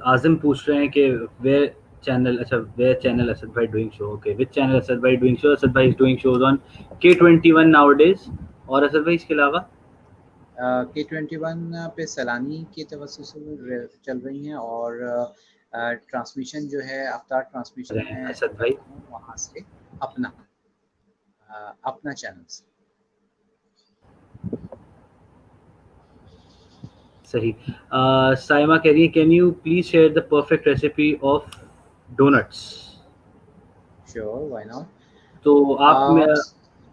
आज़िम पूछ रहे हैं कि वेयर चैनल, अच्छा, वेयर चैनल असद भाई doing show, okay, which channel Asad भाई डूइंग शो? असद भाई is doing shows on K21 nowadays. और असद भाई इसके अलावा K21 पे सैलानी की तवज्जो से चल रही हैं, और ट्रांसमिशन जो है अफ्तार ट्रांसमिशन हैं में असद भाई? करता हूँ वहाँ से, अपना अपना चैनल से। सही। साइमा कह रही है, can you please share the perfect recipe of donuts? Sure, why तो आप नॉट।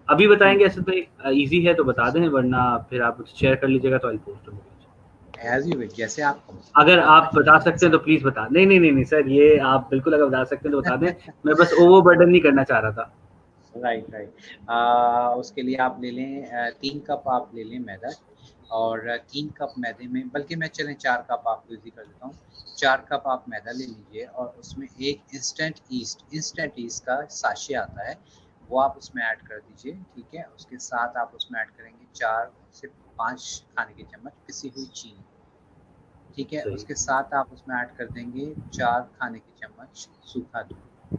अभी बताएंगे असद भाई? इजी है तो बता दें, वरना फिर आप शेयर कर लीजिएगा तो I post. As you wish, जैसे आप कहो। अगर आप बता सकते हैं तो प्लीज बता। नहीं नहीं नहीं नहीं सर, ये आप बिल्कुल अगर बता सकते हैं तो बता दें, मैं बस ओवर बर्डन नहीं करना चाह रहा था। Right, right. उसके लिए आप ले लें 3 कप आप ले लें मैदा, और 3 कप मैदे में, बल्कि मैं चलें 4 कप आपको ईज़ी कर देता हूँ। 4 कप आप मैदा ले लीजिए और उसमें एक इंस्टेंट ईस्ट का साशे आता है, वो आप उसमें ऐड कर दीजिए, ठीक है? उसके साथ आप उसमें ऐड करेंगे 4 से 5 खाने के चम्मच पिसी हुई चीनी, ठीक है? सही, उसके साथ आप उसमें ऐड कर देंगे 4 खाने के चम्मच सूखा दूध,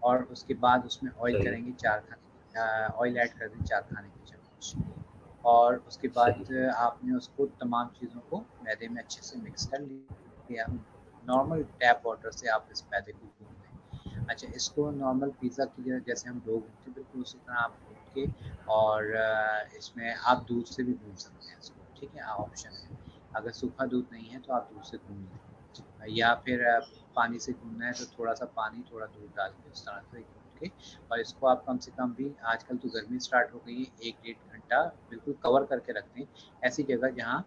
और उसके बाद उसमें ऑयल सही, करेंगे 4 ऑयल ऐड कर दें 4 खाने के चम्मच, और उसके सही, बाद आपने उसको तमाम चीज़ों को मैदे में अच्छे से मिक्स कर लिया। नॉर्मल टैप वाटर से आप इस मैदे को गूँथ लें। अच्छा, इसको नॉर्मल पिज़्ज़ा की जैसे हम डो गूँथते हैं, बिल्कुल उसी तरह आप गूँथ के, और इसमें आप दूध से भी गूँथ सकते हैं इसको, ठीक है? ऑप्शन है। अगर सूखा दूध नहीं है तो आप दूध से गूँथ लें, या फिर पानी से गूँथना है तो थोड़ा-सा पानी, थोड़ा दूध डाल के उस तरह से गूँथ के, और इसको आप कम से कम भी, आजकल तो गर्मी स्टार्ट हो गई है, 1 डेढ़ घंटा बिल्कुल कवर करके रख दें, ऐसी जगह जहाँ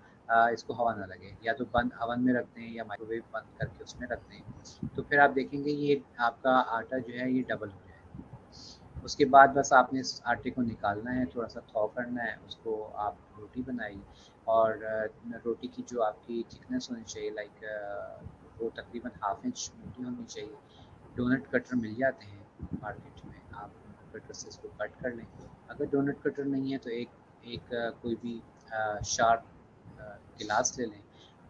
इसको हवा ना लगे, या तो बंद ओवन में रख दें या माइक्रोवेव बंद करके उसमें रख दें। तो फिर आप देखेंगे ये आपका आटा जो है ये डबल हो जाएगा। उसके बाद बस आपने इस आटे को निकालना है, थोड़ा-सा थॉ करना है, उसको आप रोटी बनाइए, और रोटी की जो आपकी थिकनेस होनी चाहिए, लाइक वो तकरीबन हाफ इंच मोटी होनी चाहिए। डोनट कटर मिल जाते हैं मार्केट में, आप डोनट कटर से इसको कट कर लें। अगर डोनट कटर नहीं है तो एक कोई भी शार्प गिलास ले लें,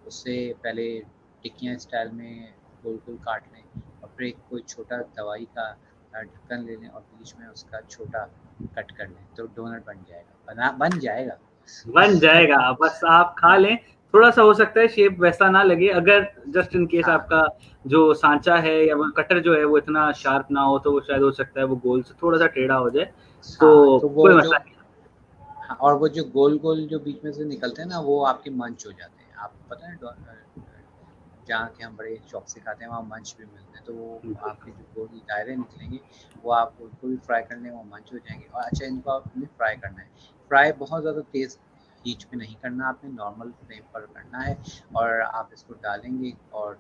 उससे पहले टिक्कियाँ स्टाइल में गोल-गोल काट लें, और फिर एक कोई छोटा दवाई का ढक्कन ले लें और बीच में उसका छोटा कट कर लें, तो डोनट बन जाएगा। बन जाएगा, बस आप खा लें। थोड़ा सा हो सकता है शेप वैसा ना लगे, अगर जस्ट इन केस हाँ, आपका जो सांचा है या वो कटर जो है वो इतना शार्प ना हो, तो वो शायद हो सकता है वो गोल से थोड़ा सा टेढ़ा हो जाए, तो हाँ, तो कोई वो जो, मसला नहीं। हाँ, और वो जो गोल-गोल जो बीच में से निकलते हैं ना, वो आपके मंच हो जाते हैं। आपको पता है जहाँ के हम बड़े शौक से खाते हैं, वहाँ मंच भी मिलते हैं, तो वो आपके जो गोल दायरे निकलेंगे, वो आप उनको भी फ्राई कर लें, वो मंच हो जाएँगे। और अच्छा, इनको आपने फ्राई करना है। फ्राई बहुत ज़्यादा तेज़ हीट पे नहीं करना, आपने नॉर्मल फ्लेम पर करना है, और आप इसको डालेंगे, और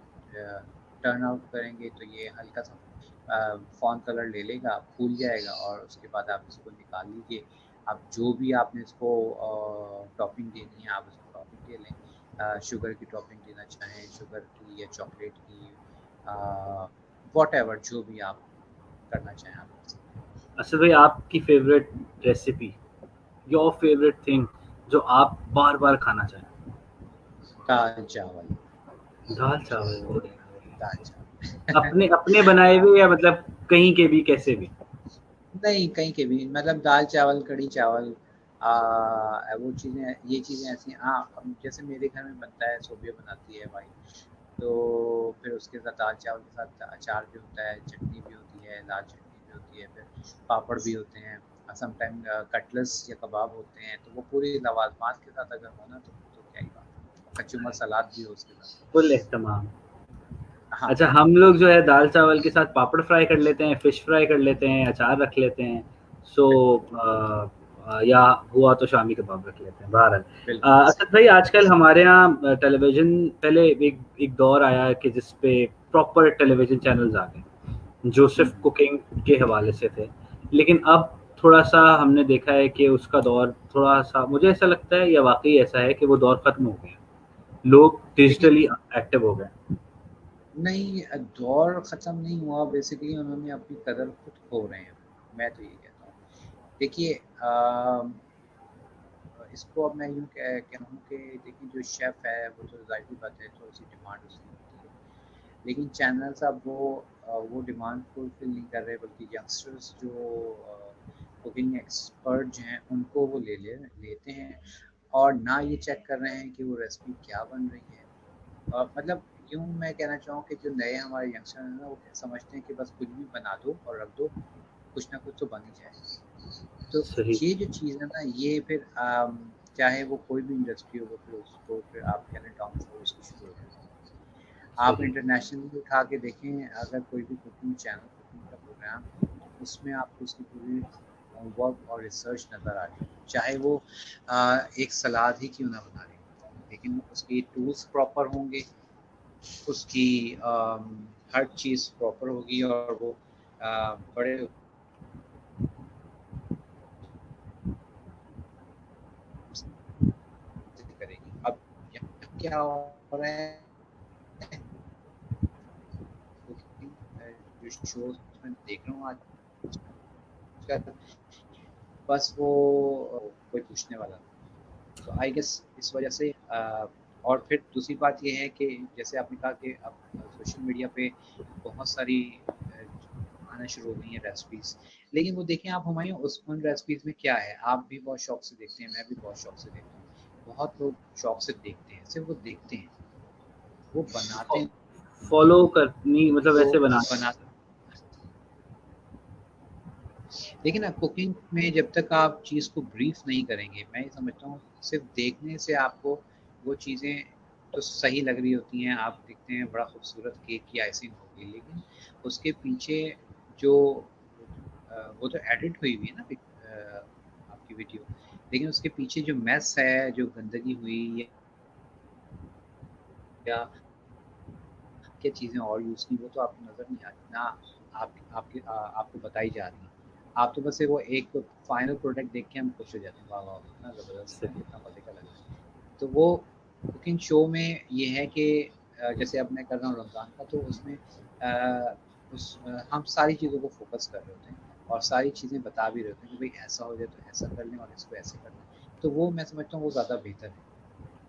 टर्न आउट करेंगे तो ये हल्का सा फॉन कलर ले लेगा, फूल जाएगा और उसके बाद आप इसको निकाल लीजिए। आप जो भी आपने इसको टॉपिंग देनी है आप इसको टॉपिंग दे लें, शुगर की टॉपिंग देना चाहें, शुगर की या चॉकलेट की, वॉट जो भी आप करना चाहें आप कर सकते हैं। असद भाई, आपकी favourite recipe, your favourite thing जो आप बार बार खाना चाहें? दाल चावल। दाल चावल। दाल चावल अपने अपने बनाए हुए या मतलब कहीं के भी, कैसे भी? नहीं, कहीं के भी, मतलब दाल चावल, कढ़ी चावल, वो चीज़ें, ये चीज़ें ऐसी, हाँ, अब जैसे मेरे घर में बनता है, सोबिया बनाती है वाइफ, तो फिर उसके साथ दाल चावल के साथ अचार भी होता है, चटनी भी होती है, लाल चटनी भी होती है, फिर पापड़ भी होते हैं, समटाइम कटलेट्स या कबाब होते हैं, तो वो पूरी लवाजमात के साथ अगर हो ना तो क्या ही बात है, कचूमर सलाद भी हो उसके साथ। फुल एहतमाम। हाँ। अच्छा, हम लोग जो है दाल चावल के साथ पापड़ फ्राई कर लेते हैं, फिश फ्राई कर लेते हैं, अचार रख लेते हैं। सो या हुआ तो शामी कबाब रख लेते हैं। बहरहाल, बिल्कुल असद सही। भाई, आजकल हमारे यहाँ टेलीविजन, पहले एक एक दौर आया कि जिस पे प्रॉपर टेलीविजन चैनल्स आ गए जो सिर्फ हम्म। कुकिंग के हवाले से थे। लेकिन अब थोड़ा सा हमने देखा है कि उसका दौर थोड़ा सा, मुझे ऐसा लगता है या वाकई ऐसा है कि वो दौर खत्म हो गया, लोग देखिए, डिजिटली एक्टिव हो गए। नहीं, दौर ख़त्म नहीं हुआ, बेसिकली उन्होंने अपनी कदर खुद खो रहे हैं, मैं तो ये कहता हूँ। देखिए, इसको अब मैं यूँ कहूँ कि देखिए, जो शेफ़ है वो तो ज़ाहिर-सी बात है, थोड़ी-सी डिमांड उसकी होती है। लेकिन चैनल्स अब वो डिमांड फुलफ़िल नहीं कर रहे, बल्कि यंगस्टर्स जो कुकिंग एक्सपर्ट जो हैं उनको वो लेते हैं, और ना ये चेक कर रहे हैं कि वो रेसिपी क्या बन रही है। मतलब यूँ मैं कहना चाहूँ कि जो नए हमारे यंगस्टर हैं ना, वो समझते हैं कि बस कुछ भी बना दो और रख दो, कुछ ना कुछ तो बन ही जाएगा। तो सही। ये जो चीज़ है ना, ये फिर चाहे वो कोई भी इंडस्ट्री हो, फिर उसको फिर आप कह लें डाउनफॉल उसकी शुरू हो जाती है। आप सही। इंटरनेशनली उठा के देखें, अगर कोई भी कुकिंग चैनल, कुकिंग का प्रोग्राम, उसमें आपको उसकी पूरी वर्क और रिसर्च नज़र आ जाएगी, चाहे वो एक सलाद ही क्यों ना बना रही हो, लेकिन उसके टूल्स प्रॉपर होंगे, उसकी हर चीज़ प्रॉपर होगी, और वो बड़े करेगी। अब यहाँ क्या हो रहा है, कुकिंग जो शोज़ मैं देख रहा हूँ आजकल, बस वो कोई पूछने वाला नहीं। तो आई गेस इस वजह से और फिर दूसरी बात ये है कि जैसे आपने कहा कि अब सोशल मीडिया पे बहुत सारी अ, आना शुरू हो गई हैं रेसिपीज़। लेकिन वो देखें आप हुमायूँ, उन रेसिपीज़ में क्या है? आप भी बहुत शौक से देखते हैं, मैं भी बहुत शौक से देखता हूँ। बहुत लोग शौक से देखते हैं, सिर्फ़ वो देखते हैं, वो बनाते फॉलो करनी मतलब तो ऐसे बना। बना लेकिन कुकिंग में जब तक आप चीज़ को ब्रीफ नहीं करेंगे, मैं ये समझता हूँ सिर्फ देखने से आपको वो चीज़ें तो सही लग रही होती हैं, आप देखते हैं बड़ा खूबसूरत केक की आइसिंग होगी, लेकिन उसके पीछे जो वो तो एडिट हुई हुई है ना आपकी वीडियो, लेकिन उसके पीछे जो मेस है, जो गंदगी हुई या क्या चीज़ें और यूज़ की, वो तो आपको नज़र नहीं आ रही ना, आपको बताई जा रही हैं। आप तो बस वो एक फाइनल प्रोडक्ट देख के हम खुश हो जाते हैं, वाह वाह! कितना ज़बरदस्त है, सही। कितना मज़े का लग रहा है। तो वो कुकिंग शो में ये है कि जैसे अब मैं कर रहा हूँ रमज़ान का, तो उसमें हम सारी चीज़ों को फ़ोकस कर रहे होते हैं, और सारी चीज़ें बता भी रहे होते हैं कि भाई ऐसा हो जाए तो ऐसा कर लें, और इसको ऐसे कर लें। तो वो मैं समझता हूँ वो ज़्यादा बेहतर है।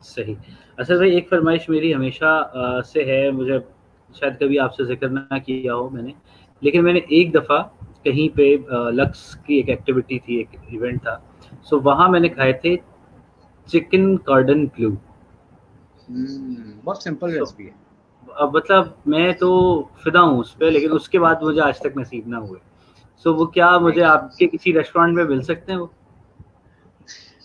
सही। असल भाई, एक फ़रमाइश मेरी हमेशा से है, मुझे शायद कभी आपसे ज़िक्र ना किया हो मैंने, लेकिन मैंने एक दफ़ा कहीं पे लक्स की एक एक्टिविटी थी, एक इवेंट था। सो वहाँ मैंने खाए थे चिकन कॉर्डन ब्लू। बहुत सिंपल सो रेसिपी है। अब मतलब मैं तो फ़िदा हूँ उस पे, लेकिन उसके बाद मुझे आज तक नसीब ना हुए। सो वो क्या मुझे देखिए, आपके किसी रेस्टोरेंट में मिल सकते हैं वो?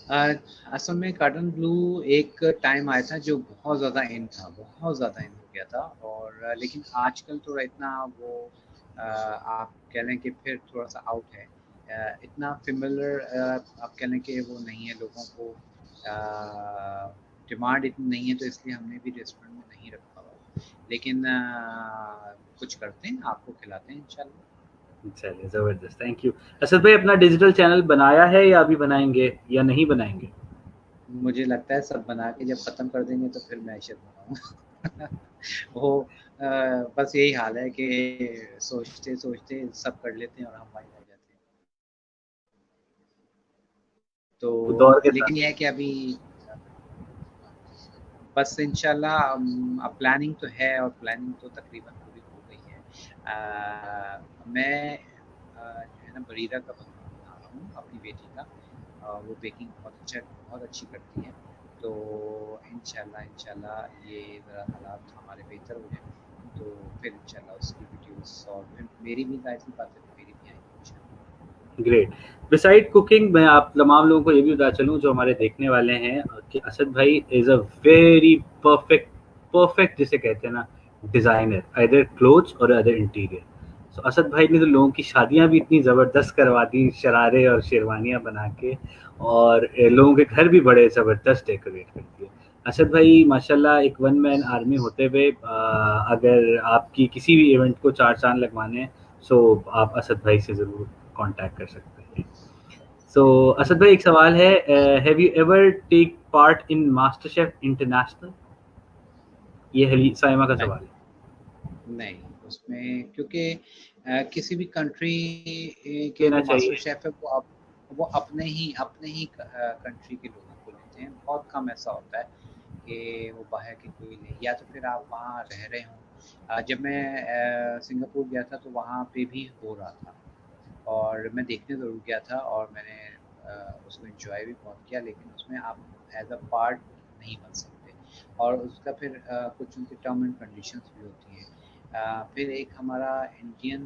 अ, असल में कार्टन ब्लू एक टाइम आया था जो बहुत ज़्यादा इन था, बहुत ज़्यादा इन हो गया था, और लेकिन आजकल थोड़ा इतना वो आप कह लें कि फिर थोड़ा-सा आउट है। इतना फ़ैमिलियर आप कह लें कि वो नहीं है लोगों को, डिमांड इतनी नहीं है, तो इसलिए हमने भी रेस्टोरेंट में नहीं रखा हुआ। लेकिन कुछ करते हैं, आपको खिलाते हैं इंशाल्लाह। चलिए जबरदस्त, थैंक यू। असद भाई अपना डिजिटल चैनल बनाया है या अभी बनाएंगे या नहीं बनाएंगे? मुझे लगता है सब बना के जब ख़त्म कर देंगे तो फिर मैं शायद बनाऊँगा। वो बस यही हाल है कि सोचते-सोचते सब कर लेते हैं और हम वहीं रह जाते हैं। तो दौर के लेकिन साथ। ये है कि अभी बस इंशाल्लाह अब प्लानिंग तो है और प्लानिंग तो तकरीबन पूरी हो गई है। मैं जो है ना बरीरा का बना रहा हूँ अपनी बेटी का। वो बेकिंग बहुत अच्छी करती है। तो इंशाल्लाह इंशाल्लाह ये ज़रा हालात हमारे बेहतर हो जाएँ, तो फिर इंशाल्लाह उसकी वीडियोज़ और फिर मेरी भी ज़ाहिर-सी बात है मेरी भी आएँगी इंशाल्लाह। ग्रेट। बिसाइड कुकिंग मैं आप तमाम लोगों को ये भी बता चलूँ जो हमारे देखने वाले हैं कि असद भाई is a very perfect perfect जिसे कहते हैं ना डिज़ाइनर, आइदर क्लोथ्स और अदर इंटीरियर। सो असद भाई ने तो लोगों की शादियाँ भी इतनी ज़बरदस्त करवा दी शरारे और शेरवानियाँ बना के, और लोगों के घर भी बड़े ज़बरदस्त डेकोरेट कर दिए। असद भाई माशाल्लाह एक वन मैन आर्मी होते हुए अगर आपकी किसी भी इवेंट को चार चाँद लगवाने हैं, सो आप असद भाई से ज़रूर कांटेक्ट कर सकते हैं। सो असद भाई एक सवाल है, have you ever take part in master chef international? ये हली साइमा का नहीं, सवाल है। नहीं, उसमें क्योंकि किसी भी कंट्री के लेना जो मास्टर चाहिए। शेफ़ है वो अपने ही कंट्री के लोगों को लेते हैं। बहुत कम ऐसा होता है कि वो बाहर के कोई ले, या तो फिर आप वहाँ रह रहे हों। जब मैं सिंगापुर गया था तो वहाँ पे भी हो रहा था और मैं देखने ज़रूर गया था और मैंने उसको एन्जॉय भी बहुत किया, लेकिन उसमें आप एज़ अ पार्ट नहीं बन सकते और उसका फिर कुछ उनके टर्म एंड कंडीशंस भी होती हैं। फिर एक हमारा इंडियन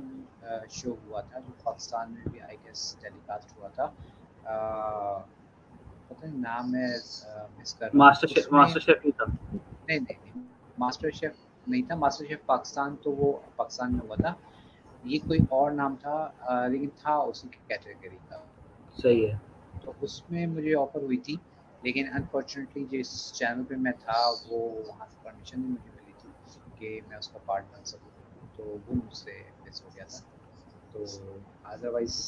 शो हुआ था जो पाकिस्तान में भी आई गेस टेलीकास्ट हुआ था। पता नहीं नाम मैं मिस कर रहा हूँ उसमें। मास्टर शेफ ही था। नहीं, नहीं, नहीं, मास्टर शेफ़ नहीं था। मास्टर शेफ़ पाकिस्तान तो वो पाकिस्तान में हुआ था। ये कोई और नाम था, लेकिन था उसी कैटेगरी का। सही है। तो उसमें मुझे ऑफ़र हुई थी, लेकिन अनफॉर्चुनेटली जिस चैनल पे मैं था वो वहाँ से परमिशन नहीं मुझे मिली थी कि मैं उसका पार्ट बन सकूँ, तो वो मुझसे मिस हो गया था। तो अदरवाइज़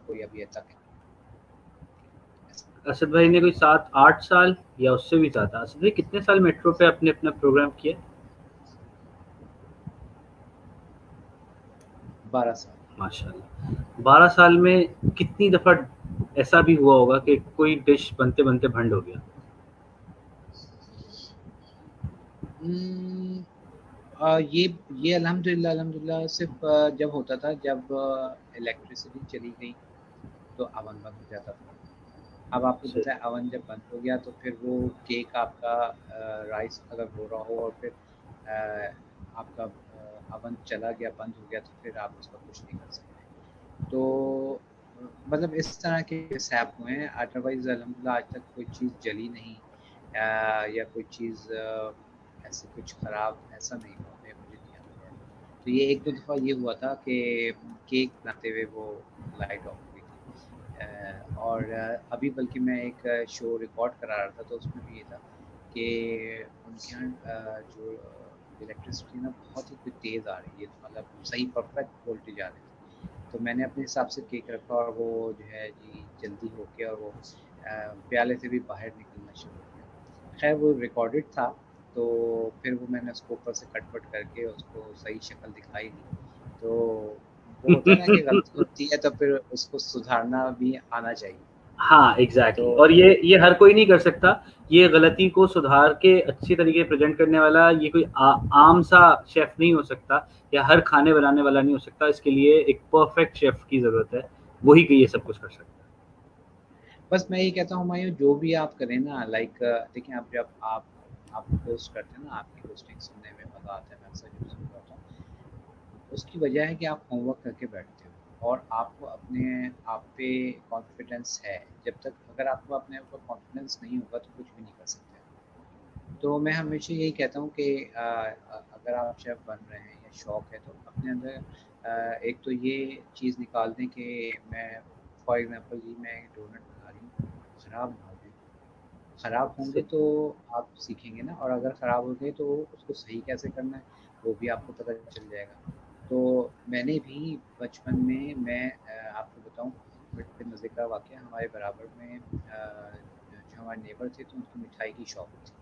कोई अभी तक ऐसा असद भाई ने कोई 7-8 साल या उससे भी ज़्यादा, असद भाई कितने साल मेट्रो पे अपने अपना प्रोग्राम किया? 12 साल। माशाल्लाह 12 साल में कितनी दफ़ा ऐसा भी हुआ होगा कि कोई डिश बनते बनते भंड हो गया? उम, ये अल्हम्दुलिल्लाह अल्हम्दुलिल्लाह सिर्फ़ जब होता था जब इलेक्ट्रिसिटी चली गई तो अवन बंद हो जाता था। अब आपको सही। पता है अवन जब बंद हो गया तो फिर वो केक आपका राइस अगर हो रहा हो और फिर आपका अवन चला गया, बंद हो गया, तो फिर आप उसका कुछ नहीं कर सकते। तो मतलब इस तरह के मिसहैप हुए हैं, अदरवाइज़ अल्हम्दुलिल्लाह आज तक कोई चीज़ जली नहीं या कोई चीज़ ऐसे कुछ ख़राब ऐसा नहीं हुआ मुझे नहीं याद पड़ा। तो ये 1-2 दफ़ा ये हुआ था कि केक बनाते हुए वो लाइट ऑफ हो गई थी। और अभी बल्कि मैं एक शो रिकॉर्ड करा रहा था तो उसमें भी ये था कि उनके यहाँ जो इलेक्ट्रिसिटी ना बहुत ही तेज़ आ रही है, तो मतलब सही परफेक्ट वोल्टेज आ रही थी। तो मैंने अपने हिसाब से केक रखा और वो जो है जी जल्दी होके और वो प्याले से भी बाहर निकलना शुरू हो गया। खैर वो रिकॉर्डेड था, तो फिर वो मैंने उसको ऊपर से कट-वट करके उसको सही शक्ल दिखाई दी। तो वो होता है ना कि है। गलती होती है तो फिर उसको सुधारना भी आना चाहिए। हाँ, तो एग्ज़ैक्टली, और ये हर कोई नहीं कर सकता। ये गलती को सुधार के अच्छी तरीके से प्रेज़ेंट करने वाला ये कोई आम सा शेफ़ नहीं हो सकता या हर खाने बनाने वाला नहीं हो सकता। इसके लिए एक परफ़ेक्ट शेफ़ की ज़रूरत है। वही ये सब कुछ कर सकता है। बस मैं ये कहता हूँ हुमायूँ जो भी आप करें ना लाइक देखिए आप जब आप होस्ट करते हैं ना, आपकी होस्टिंग सुनने में मज़ा आता है, मैं अक्सर जब सुन रहा होता हूँ। उसकी वजह है कि आप होमवर्क करके बैठते हो और आपको अपने आप पे कॉन्फिडेंस है। जब तक अगर आपको अपने ऊपर कॉन्फिडेंस नहीं होगा तो कुछ भी नहीं कर सकते आप। तो मैं हमेशा यही कहता हूँ कि अगर आप शेफ़ बन रहे हैं या शौक है तो अपने अंदर एक तो ये चीज़ निकाल दें कि मैं फॉर एग्ज़ाम्पल जी मैं एक डोनट बना रही हूँ, ख़राब ना हो जाए, ख़राब होंगे तो आप सीखेंगे ना, और अगर ख़राब हो गए तो उसको सही कैसे करना है वो भी आपको पता चल जाएगा। तो मैंने भी बचपन में आपको बताऊँ, बड़े मज़े का वाक़या, हमारे बराबर में जो हमारे नेबर थे तो उनकी मिठाई की शॉप थी।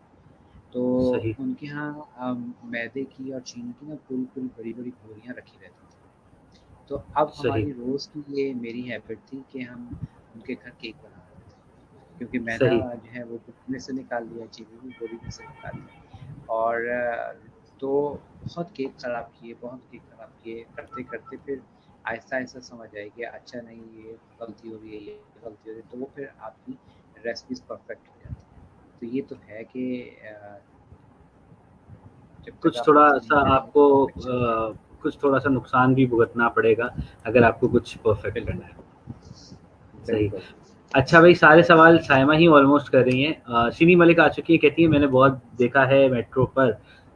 तो सही उनके यहाँ मैदे की और चीनी की ना पूरी-पूरी बड़ी-बड़ी बोरियाँ रखी रहती थी। तो अब सही हमारी रोज़ की ये मेरी हैबिट थी कि हम उनके घर केक बनाते थे, क्योंकि मैदा सही। जो है वो बोरी में से निकाल लिया, चीनी भी बोरी में से निकाल ली। और तो बहुत केक ख़राब किए, करते-करते फिर आहिस्ता-आहिस्ता समझ आई कि अच्छा नहीं, ये गलती हो रही है, ये गलती हो रही है, तो वो फिर आपकी रेसिपीज़ परफ़ेक्ट हो जाती हैं। तो ये तो है कि जब तक कुछ आप गलती नहीं थोड़ा-सा करेंगे आपको तो परफ़ेक्ट चल जाएगा। कुछ थोड़ा-सा नुकसान भी भुगतना पड़ेगा, अगर आपको कुछ परफ़ेक्ट करना बिल्कुल, है। सही। बिल्कुल। अच्छा भाई, सारे सवाल साइमा ही ऑलमोस्ट कर रही हैं। शिनी मलिक आ चुकी हैं, कहती हैं मैंने बहुत देखा है मेट्रो पर।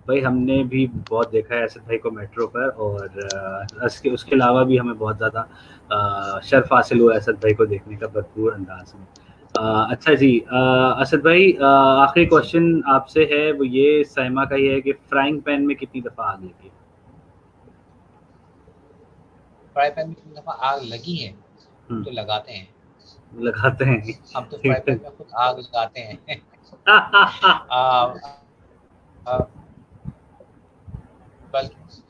भाई हमने भी बहुत देखा है असद भाई को मेट्रो पर, और उसके उसके अलावा भी हमें बहुत ज़्यादा शर्फ हासिल हुआ है असद भाई को देखने का भरपूर अंदाज में। अच्छा जी, असद भाई, आखिरी क्वेश्चन आपसे है, वो ये साइमा का ही है कि फ्राइंग पैन में कितनी दफ़ा आग लगी? फ्राई पैन में कितनी दफ़ा आग लगी है, हम हुँ, तो लगाते हैं। लगाते हैं। हम तो फ्राई पैन में खुद आग लगाते हैं। अ अ, बल्कि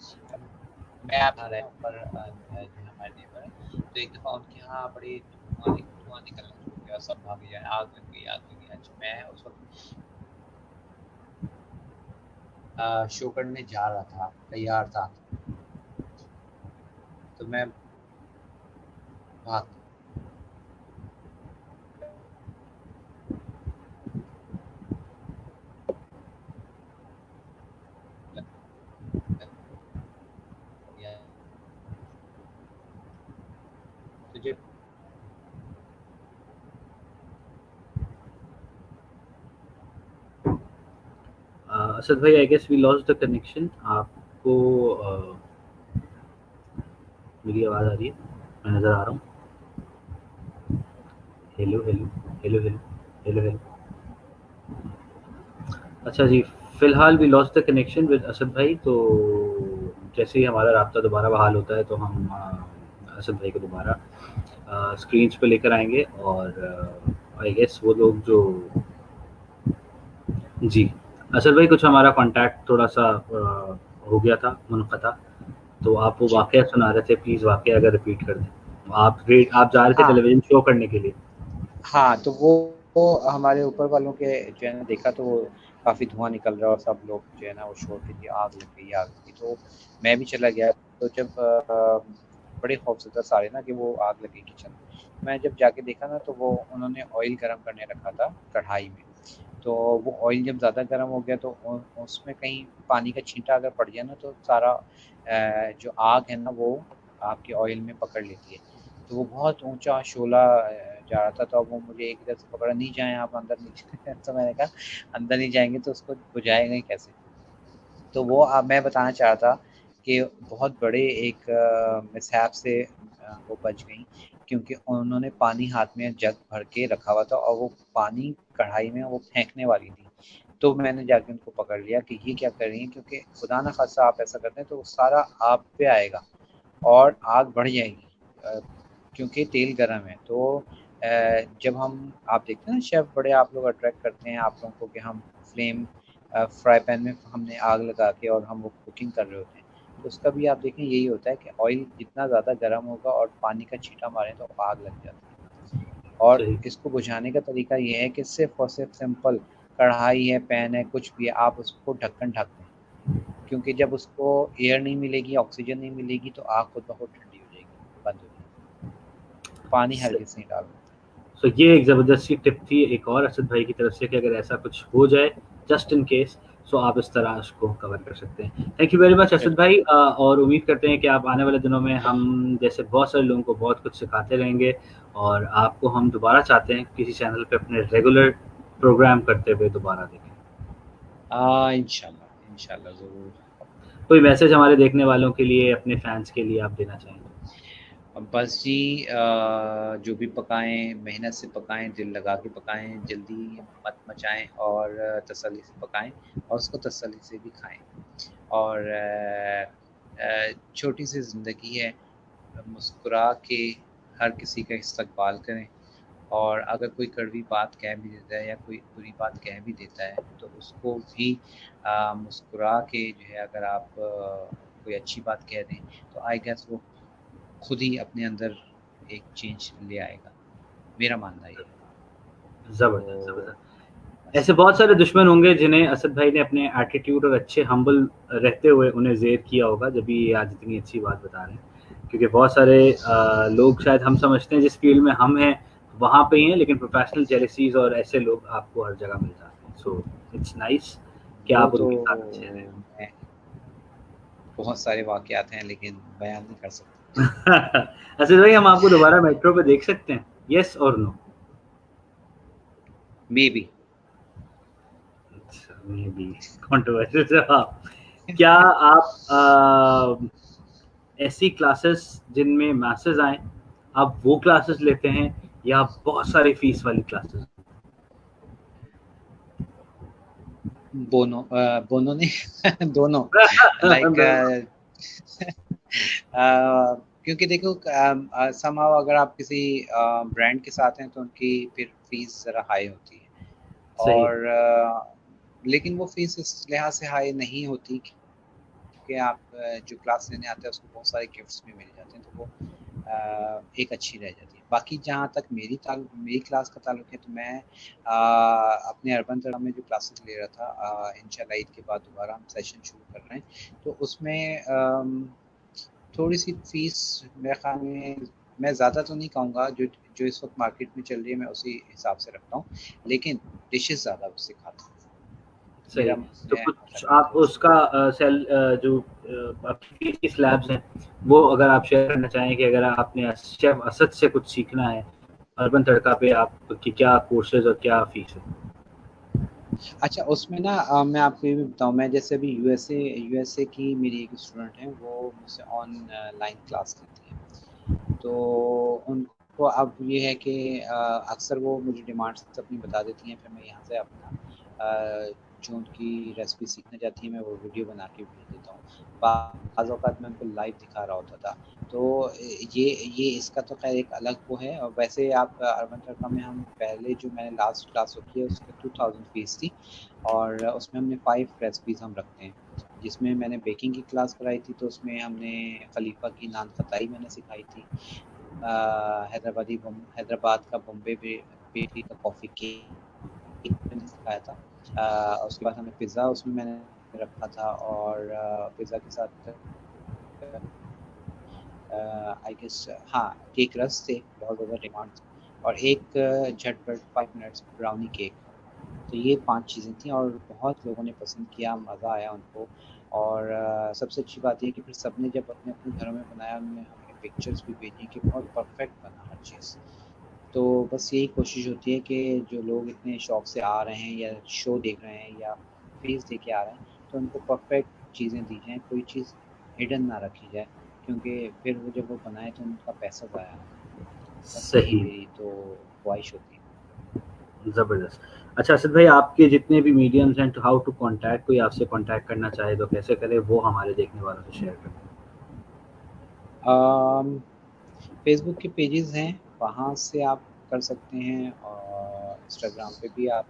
मैं आप आ रहा हूँ ऊपर, जो हमारे नेबर हैं, तो एक दफ़ा उनके यहाँ बड़े धुआँ निकलना शुरू हो गया, सब भागे जाए, आग लग गई, आग लग गई। अच्छा, मैं उस वक़्त शो करने जा रहा था, तैयार था, तो मैं भाग गया। तो जब असद भाई, I guess we lost the connection. आपको मेरी आवाज़ आ रही है? मैं नज़र आ रहा हूँ। Hello hello hello hello hello hello. अच्छा जी, फ़िलहाल we lost the connection with Asad भाई। तो जैसे ही हमारा राब्ता दोबारा बहाल होता है तो हम असद भाई को दोबारा स्क्रीन्स पे लेकर आएँगे, और आई गेस वो लोग जो जी, असद भाई कुछ हमारा कॉन्टैक्ट थोड़ा-सा हो गया था मुनक़ता। तो आप वो जी। वाक़या सुना रहे थे, प्लीज़ वाक़या अगर रिपीट कर दें। आप जा रहे थे हाँ, टेलीविज़न शो करने के लिए। हाँ, तो वो हमारे ऊपर वालों के जो है ना देखा, तो वो काफ़ी धुआँ निकल रहा है और सब लोग जो है ना वो शोर थे कि आग लग गई, आग लग गई। तो मैं भी चला गया, तो जब बड़े खौफ़ज़दा सारे ना कि वो आग लग गई किचन में। मैं जब जाके देखा ना, तो वो उन्होंने ऑयल गरम करने रखा था कढ़ाई में। तो वो ऑयल जब ज़्यादा गर्म हो गया तो उसमें कहीं पानी का छींटा अगर पड़ जाए ना, तो सारा जो आग है ना वो आपके ऑयल में पकड़ लेती है। तो वो बहुत ऊँचा शोला जा रहा था, तो अब वो मुझे एक इधर से पकड़ा, नहीं जाएँ आप अंदर, नहीं जाएँ। तो मैंने कहा अंदर नहीं जाएँगे तो उसको बुझाएगा ही कैसे? तो वो मैं बताना चाह रहा था कि बहुत बड़े एक मिसहैप से वो बच गईं, क्योंकि उन्होंने पानी हाथ में जग भर के रखा हुआ था और वो पानी कढ़ाई में वो फेंकने वाली थी। तो मैंने जाके उनको पकड़ लिया कि ये क्या कर रही हैं, क्योंकि खुदा ना ख़ास्ता आप ऐसा करते हैं तो वो सारा आप पे आएगा और आग बढ़ जाएगी, क्योंकि तेल गरम है। तो जब आप देखते हैं ना शेफ़ बड़े आप लोग अट्रैक्ट करते हैं आप लोगों को कि हम फ्लेम फ्राई पैन में हमने आग लगा के और हम वो कुकिंग कर रहे होते हैं। तो उसका भी आप देखें यही होता है कि ऑयल जितना ज़्यादा गरम होगा और पानी का छींटा मारें तो आग लग जाती है। और सही। इसको बुझाने का तरीका ये है कि सिर्फ़ और सिर्फ़ सिंपल कढ़ाई है, पैन है, कुछ भी है, आप उसको ढक्कन ढक दें। क्योंकि जब उसको एयर नहीं मिलेगी, ऑक्सीजन नहीं मिलेगी तो आग खुद ब खुद ठंडी हो जाएगी, बंद हो जाएगी। पानी स हरगिज़ नहीं डालना। सो ये एक ज़बरदस्त सी टिप थी एक और असद भाई की तरफ से कि अगर ऐसा कुछ हो जाए, जस्ट इन केस, सो आप इस तरह उसको कवर कर सकते हैं। Thank you very much Asad बिल्कुल। भाई, और उम्मीद करते हैं कि आप आने वाले दिनों में हम जैसे बहुत सारे लोगों को बहुत कुछ सिखाते रहेंगे, और आपको हम दोबारा चाहते हैं किसी चैनल पे अपने रेगुलर प्रोग्राम करते हुए दोबारा देखें। इंशाल्लाह, इंशाल्लाह ज़रूर। कोई मैसेज हमारे देखने वालों के लिए, अपने फैन्स के लिए आप देना चाहेंगे? बस जी जो भी पकाएं मेहनत से पकाएं, दिल लगा के पकाएं, जल्दी मत मचाएं और तसल्ली से पकाएं और उसको तसल्ली से भी खाएं। और छोटी सी ज़िंदगी है, मुस्कुरा के हर किसी का इस्तकबाल करें। और अगर कोई कड़वी बात कह भी देता है या कोई बुरी बात कह भी देता है तो उसको भी मुस्कुरा के जो है, अगर आप कोई अच्छी बात कह दें तो आई गेस वो खुद ही अपने अंदर एक चेंज ले आएगा। मेरा मानना ये है। जबरदस्त तो जबरदस्त। बस ऐसे बहुत सारे दुश्मन होंगे जिन्हें असद भाई ने अपने एटीट्यूड और अच्छे हम्बल रहते हुए उन्हें जेर किया होगा, जब भी ये आज इतनी अच्छी बात बता रहे हैं। क्योंकि बहुत सारे लोग शायद हम समझते हैं जिस फील्ड में हम हैं वहाँ पे ही हैं, लेकिन प्रोफेशनल जेलसीज और ऐसे लोग आपको हर जगह मिल जाते हैं। सो इट्स नाइस कि वो आप तो उनके साथ अच्छे रहे। मैं बहुत सारे वाक़यात हैं लेकिन बयान नहीं कर सकता। असद भाई, हम आपको दोबारा मेट्रो पे देख सकते हैं, यस और no? Maybe. Maybe controversial जवाब। क्या आप ऐसी क्लासेस जिनमें मैसेज आए, आप वो क्लासेस लेते हैं या बहुत सारी फीस वाली क्लासेस? बोनो नहीं दोनों लाइक क्योंकि देखो समहाउ अगर आप किसी ब्रांड के साथ हैं तो उनकी फिर फीस ज़रा हाई होती है। सही। और लेकिन वो फीस इस लिहाज से हाई नहीं होती कि आप जो क्लास लेने आते हैं उसको बहुत सारे गिफ्ट्स भी मिल जाते हैं, तो वो एक अच्छी रह जाती है। बाकी जहाँ तक मेरी क्लास का ताल्लुक है तो मैं अपने अर्बन तरा में जो क्लासेस ले रहा था, इंशाल्लाह ईद के बाद दोबारा हम सेशन शुरू कर रहे हैं, तो उसमें थोड़ी सी फीस मेरे ख्याल में, मैं ज़्यादा तो नहीं कहूँगा, जो इस वक्त मार्केट में चल रही है मैं उसी हिसाब से रखता हूँ, लेकिन डिशेस ज़्यादा उससे खाता हूँ। सही। तो मैं कुछ रखता आप हूँ थोड़ा सा। उसका सेल जो आपकी फीस की स्लैब्स हैं वो अगर आप शेयर करना चाहें कि अगर आपने शेफ असद से कुछ सीखना है अर्बन तड़का पे, आपकी क्या कोर्सेज और क्या फीस है? अच्छा, उसमें ना मैं आपको ये भी बताऊँ, मैं जैसे अभी यूएसए की मेरी एक स्टूडेंट है, वो मुझसे ऑनलाइन क्लास लेती है। तो उनको अब ये है कि अक्सर वो मुझे डिमांड्स अपनी बता देती हैं, फिर मैं यहाँ से अपना जो उनकी रेसिपी सीखना चाहती है मैं वो वीडियो बना के भेज देता हूँ। बाज़ औक़ात मैं उनको लाइव दिखा रहा होता था। तो ये इसका तो ख़ैर एक अलग वो है। और वैसे आप अर्बन तड़का में हम पहले जो मैंने लास्ट क्लास रखी है उसकी 2000 फ़ीस थी, और उसमें हमने 5 रेसिपीज़ हम रखते हैं। जिसमें मैंने बेकिंग की क्लास कराई थी तो उसमें हमने खलीफा की नान खताई मैंने सिखाई थी। हैदराबाद का बॉम्बे बेकरी का कॉफ़ी केक मैंने सिखाया था। उसके बाद हमें पिज़्ज़ा उसमें मैंने रखा था, और पिज़्ज़ा के साथ आई गेस हाँ, केक रस थे, बहुत ज़्यादा डिमांड थी, और एक झटपट 5 मिनट्स ब्राउनी केक। तो ये 5 चीज़ें थी और बहुत लोगों ने पसंद किया, मज़ा आया उनको। और सबसे अच्छी बात ये है कि फिर सबने जब अपने-अपने घरों में बनाया, उन्होंने हमें पिक्चर्स भी भेजी कि बहुत परफेक्ट बना हर चीज़। तो बस यही कोशिश होती है कि जो लोग इतने शौक से आ रहे हैं या शो देख रहे हैं या फ़ीस दे के आ रहे हैं, तो उनको परफेक्ट चीज़ें दी जाएँ, कोई चीज़ हिडन ना रखी जाए, क्योंकि फिर वो जब वो बनाएँ तो उनका पैसा ज़ाया ना हो। बस यही सही। मेरी तो ख्वाहिश होती है। ज़बरदस्त। अच्छा असद भाई, आपके जितने भी मीडियम्स हैं, टू हाउ टू कॉन्टैक्ट, कोई आपसे कॉन्टैक्ट करना चाहे तो कैसे करे, वो हमारे देखने वालों से शेयर करें? फेसबुक के पेजेस हैं, वहाँ से आप कर सकते हैं, और इंस्टाग्राम पे भी आप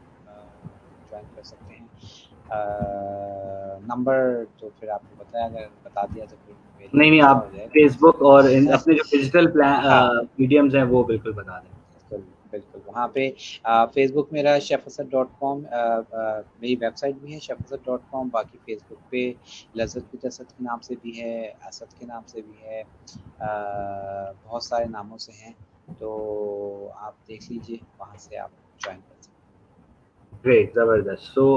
जॉइन कर सकते हैं। नंबर तो फिर आपको बताया, अगर बता दिया तो फिर मेरे लिए नहीं, नहीं, मसला आप हो जाएगा। फेसबुक और इन अपने जो डिजिटल हाँ, मीडियम्स हैं वो बिल्कुल बता दें। बिल्कुल, बिल्कुल। वहाँ पे फ़ेसबुक मेरा शेफ़असद.com, मेरी वेबसाइट भी है शेफ़असद.com, बाकी फ़ेसबुक पे लज़्ज़त बिन असद के नाम से भी है, असद के नाम से भी है, बहुत सारे नामों से हैं, तो आप देख लीजिए, वहाँ से आप जॉइन कर सकते हैं। ग्रेट, ज़बरदस्त। सो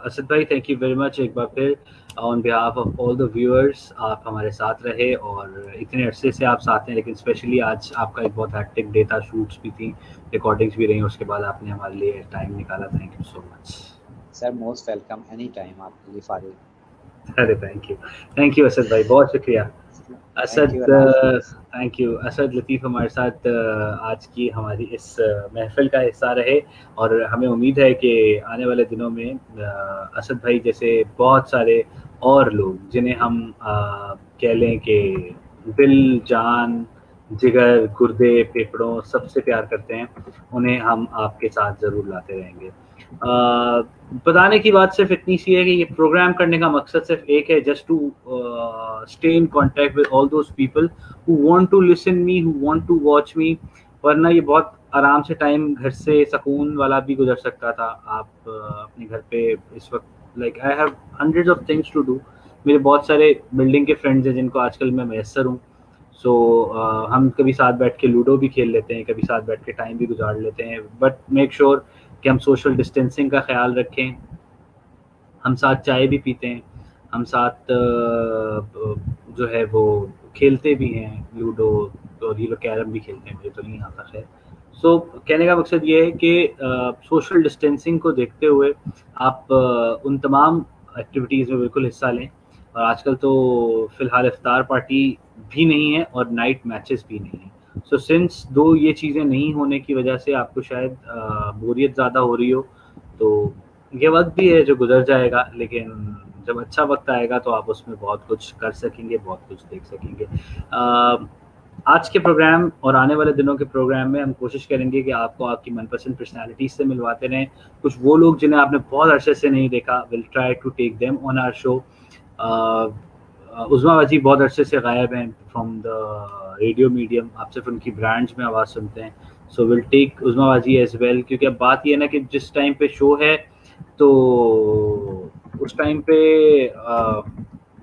असद भाई, थैंक यू वेरी मच एक बार फिर on behalf of all the viewers. आप हमारे साथ रहे और इतने अरसे से आप साथ हैं, लेकिन स्पेशली आज आपका एक बहुत हेक्टिक डे था, शूट्स भी थी, रिकॉर्डिंग्स भी रही, उसके बाद आपने हमारे लिए टाइम निकाला। Thank you so much. Sir most welcome, any time आपके लिए फ़ारिग। अरे थैंक यू असद भाई, बहुत शुक्रिया। थैंक असद, यू, अल्लाह हाफिज़। Thank you. असद लतीफ़ हमारे साथ आज की हमारी इस महफ़िल का हिस्सा रहे और हमें उम्मीद है कि आने वाले दिनों में असद भाई जैसे बहुत सारे और लोग जिन्हें हम कह लें कि दिल, जान, जिगर, गुर्दे, फेफड़ों सबसे प्यार करते हैं, उन्हें हम आपके साथ ज़रूर लाते रहेंगे। बताने की बात सिर्फ इतनी सी है कि ये प्रोग्राम करने का मकसद सिर्फ एक है, just to stay in contact with all those people who want to listen me, who want to watch me. वरना ये बहुत आराम से टाइम घर से सुकून वाला भी गुजर सकता था। आप अपने घर पे इस वक्त like I have hundreds of things to do. मेरे बहुत सारे बिल्डिंग के फ्रेंड्स हैं जिनको आजकल मैं मैसर हूँ। सो हम कभी साथ बैठ के लूडो भी खेल लेते हैं, कभी साथ बैठ के टाइम भी गुजार लेते हैं, बट मेक श्योर कि हम सोशल डिस्टेंसिंग का ख्याल रखें। हम साथ चाय भी पीते हैं, हम साथ जो है वो खेलते भी हैं लूडो, और ये लोग कैरम भी खेलते हैं, मुझे तो नहीं आता खैर। सो कहने का मकसद ये है कि सोशल डिस्टेंसिंग को देखते हुए आप उन तमाम एक्टिविटीज़ में बिल्कुल हिस्सा लें। और आजकल तो फ़िलहाल इफ्तार पार्टी भी नहीं है और नाइट मैचेस भी नहीं है। सो सिंस दो ये चीज़ें नहीं होने की वजह से आपको शायद बोरियत ज़्यादा हो रही हो, तो ये वक्त भी है जो गुजर जाएगा, लेकिन जब अच्छा वक्त आएगा तो आप उसमें बहुत कुछ कर सकेंगे, बहुत कुछ देख सकेंगे। आज के प्रोग्राम और आने वाले दिनों के प्रोग्राम में हम कोशिश करेंगे कि आपको आपकी मनपसंद पर्सनालिटी से मिलवाते रहें। कुछ वो लोग जिन्हें आपने बहुत अरसे से नहीं देखा, will try to take them on our show. Uzma Wazi बहुत अरसे से गायब हैं फ्रॉम द रेडियो मीडियम, आप सिर्फ उनकी ब्रांड्स में आवाज़ सुनते हैं। सो विल टेक उज़मा वजी एज वेल, क्योंकि अब बात ये है ना कि जिस टाइम पे शो है तो उस टाइम पे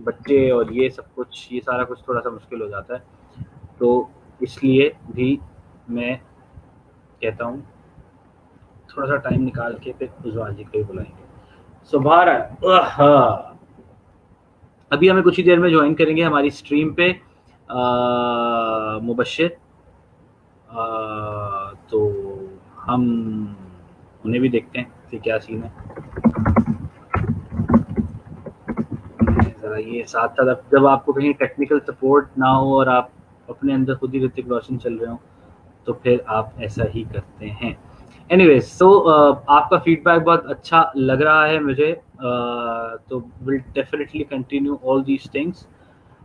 बच्चे और ये सब कुछ, ये सारा कुछ थोड़ा सा मुश्किल हो जाता है। तो इसलिए भी मैं कहता हूँ थोड़ा सा टाइम निकाल के फिर उज़मा जी को ही बुलाएंगे। सो बहरहाल अभी हमें कुछ ही देर में ज्वाइन करेंगे हमारी स्ट्रीम पे मुबश्शिर। तो हम उन्हें भी देखते हैं कि क्या सीन है। ज़रा ये साथ साथ जब आपको कहीं टेक्निकल सपोर्ट ना हो और आप अपने अंदर खुद ही ऋतिक रोशन चल रहे हो, तो फिर आप ऐसा ही करते हैं। एनीवेज, सो आपका फीडबैक बहुत अच्छा लग रहा है मुझे, तो will definitely continue all these things.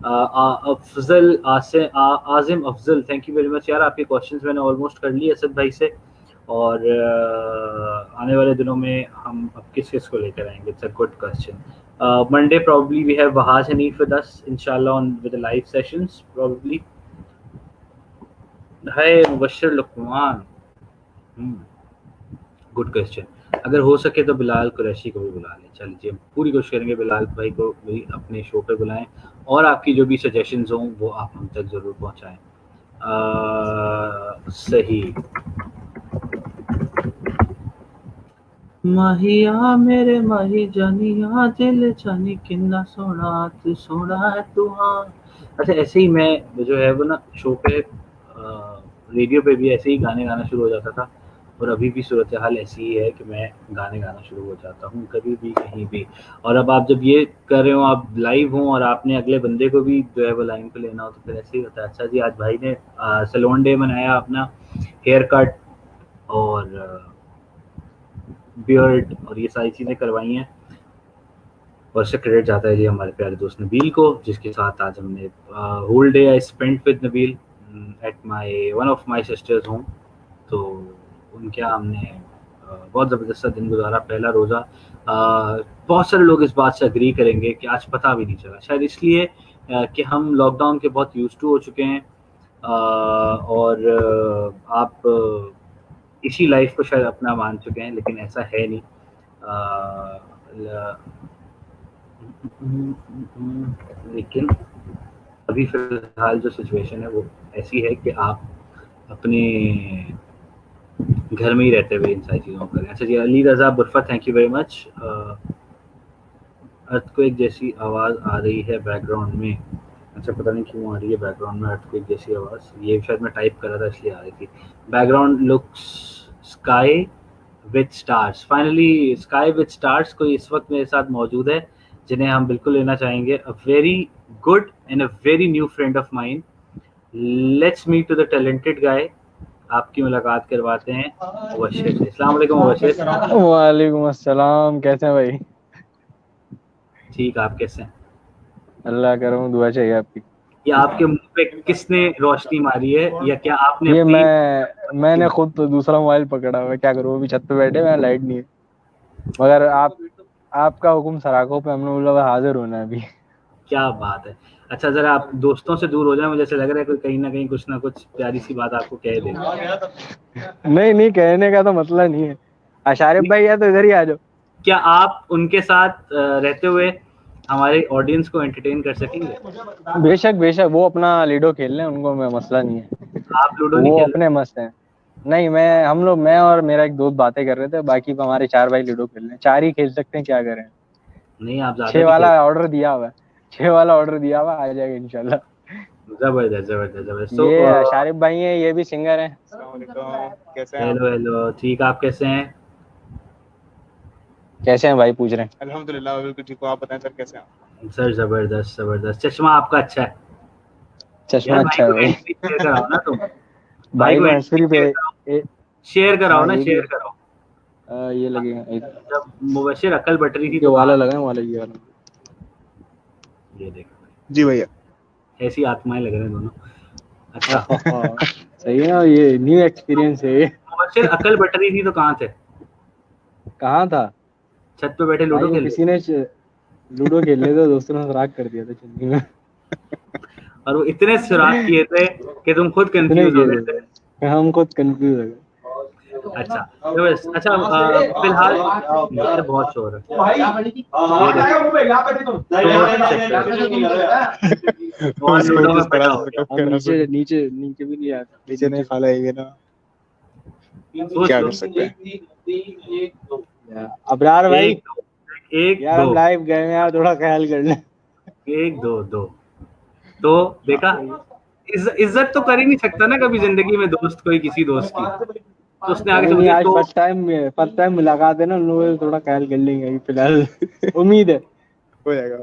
Afzal Azim Afzal, thank you very much यार। आपके क्वेश्चंस मैंने ऑलमोस्ट कर लिए असद भाई से, और आने वाले दिनों में हम अब किस किस को लेकर आएंगे, it's a good question. Monday probably we have Wahaj Hanif with us, inshallah, on with the live sessions probably. Hi Mubashir Luqman, good question. अगर हो सके तो बिलाल कुरैशी को भी बुला लें। चलिए हम पूरी कोशिश करेंगे बिलाल भाई को भी अपने शो पे बुलाएं, और आपकी जो भी सजेशंस हों वो आप हम तक ज़रूर पहुंचाएं। सही। माहिया मेरे माही जानिया दिल जानी किन्ना सोना तू सोना है तू। हाँ, अच्छा ऐसे ही मैं जो है वो ना शो पे रेडियो पे भी ऐसे ही गाने गाना शुरू हो जाता था, और अभी भी सूरत हाल ऐसी ही है कि मैं गाने गाना शुरू हो जाता हूँ कभी भी कहीं भी। और अब आप जब ये कर रहे हो, आप लाइव हो और आपने अगले बंदे को भी जो है वो लाइन पे लेना हो, तो फिर ऐसे ही होता है। अच्छा जी, आज भाई ने सैलून डे मनाया अपना, हेयर कट और बियर्ड और ये सारी चीज़ें करवाई हैं, और इसका क्रेडिट जाता है जी हमारे प्यारे दोस्त नबील को, जिसके साथ आज हमने whole day I spent with Nabeel at my one of my sisters home. तो उनके यहाँ हमने बहुत ज़बरदस्त दिन गुजारा, पहला रोज़ा। बहुत सारे लोग इस बात से अग्री करेंगे कि आज पता भी नहीं चला, शायद इसलिए कि हम लॉकडाउन के बहुत यूज्ड टू हो चुके हैं, और आप इसी लाइफ को शायद अपना मान चुके हैं, लेकिन ऐसा है नहीं। लेकिन अभी फिलहाल जो सिचुएशन है वो ऐसी है कि आप अपने घर में ही रहते हुए इन सारी चीज़ों को करें। अच्छा जी, Ali Raza Burfa, thank you very much. Earthquake जैसी आवाज़ आ रही है बैकग्राउंड में। अच्छा, पता नहीं क्यों आ रही है बैकग्राउंड में अर्थक्वेक जैसी आवाज़, ये शायद मैं टाइप कर रहा था इसलिए आ रही थी। Background looks sky with stars, finally sky with stars कोई इस वक्त मेरे साथ मौजूद है जिन्हें हम बिल्कुल लेना चाहेंगे। A very good and a very new friend of mine. Let's meet to the talented guy. आपकी मुलाकात करवाते हैं मुबश्शिर से. अस्सलाम वालेकुम मुबश्शिर. वालेकुम अस्सलाम. कैसे हैं भाई? ठीक, आप कैसे हैं? अल्लाह करम, दुआ चाहिए आपकी. ये आपके मुंह पे किसने रोशनी मारी है, या क्या आपने ये अपनी मैंने खुद तो दूसरा मोबाइल पकड़ा हुआ है, क्या करूँ, अभी छत पे बैठे हैं, लाइट नहीं है, मगर आपका हुक्म सराखों पे हम लोग हाजिर होना है अभी. क्या बात है. अच्छा, जरा आप दोस्तों से दूर हो जाए, मुझे ऐसा लग रहा है कोई कहीं ना कहीं कुछ ना कुछ प्यारी सी बात आपको कह दे. नहीं, कहने का तो मतलब नहीं है. आशारिफ भाई है तो इधर ही आ जाओ. क्या आप उनके साथ रहते हुए हमारे ऑडियंस को एंटरटेन कर सकेंगे? बेशक वो अपना लूडो खेल लें, उनको मैं मसला नहीं है. आप लूडो नहीं वो खेल अपने मस्त हैं. नहीं, मैं और मेरा एक दोस्त बातें कर रहे थे, बाकी हमारे 4 भाई लूडो खेल रहे हैं. 4 ही खेल सकते हैं, क्या करें. नहीं, आप ज्यादा 6 वाला ऑर्डर दिया हुआ है. 6 वाला ऑर्डर दिया हुआ, आ जाएगा इंशाल्लाह. जबरदस्त. ये आशारिफ भाई हैं, ये भी सिंगर हैं. कैसे हैं? हेलो, ठीक. आप कैसे हैं? कैसे हैं भाई, पूछ रहे हैं. अल्हम्दुलिल्लाह बिल्कुल ठीक हूं. आप बताएं सर, कैसे हैं? सर जबरदस्त. चश्मा आपका अच्छा है. चश्मा अच्छा है भाई. शेयर कराओ ना तुम. भाई को एंसरी पे शेयर कराओ ना, हाँ, शेयर कराओ. ये लगेगा. जब मुबश्शिर अकल बटरी थी ये वाला लगा, वाला ये वाला. ये देखो जी भैया. ऐसी आत्माएं लग रहे हैं दोनों. अच्छा. सही है ना, ये न्यू एक्सपीरियंस है. मुबश्शिर अकल बटरी थी तो कहाँ थे? कहाँ था? छत पे बैठे लूडो खेल. किसी ने लूडो खेल रहे थे, दोस्तों ने सुराग कर दिया था चुन्नी में. और वो इतने सुराग किए थे कि तुम खुद कंफ्यूज हो गए थे. हम खुद कंफ्यूज हो गए. अच्छा, फिलहाल यार बहुत शोर है. नीचे भी नहीं आता. नीचे नहीं खा लाएंगे ना, क्या कर सकते हैं. अबरार भाई, एक यार हम लाइव गए हैं यार, थोड़ा ख्याल कर ले. 1 2 2. तो देखा, इज्जत तो कर ही नहीं सकता ना कभी जिंदगी में दोस्त, कोई किसी दोस्त की. तो उसने आगे से आज फर्स्ट टाइम मुलाकात है ना, लोग थोड़ा ख्याल कर लेंगे फिलहाल. उम्मीद है हो जाएगा.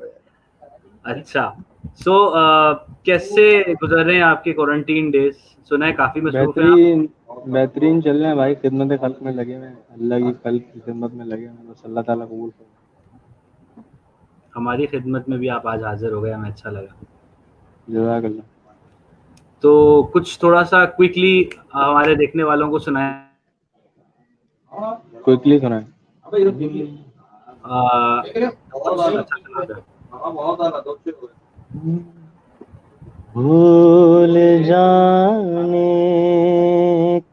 अच्छा. सो कैसे गुजर रहे हैं आपके क्वारंटीन डेज? सुना है काफी मसरूफ हैं. बेहतरीन चल रहे हैं भाई. खिदमत खल्क में लगे हुए हैं, अल्लाह की खल्क की खिदमत में लगे हुए हैं. बस अल्लाह ताला कबूल करे. हमारी खिदमत में भी आप आज हाजिर हो गए, हमें अच्छा लगा. जज़ाकल्लाह. तो कुछ थोड़ा सा क्विकली हमारे देखने वालों को सुनाएं. क्विकली सुनाएं. भूल जाने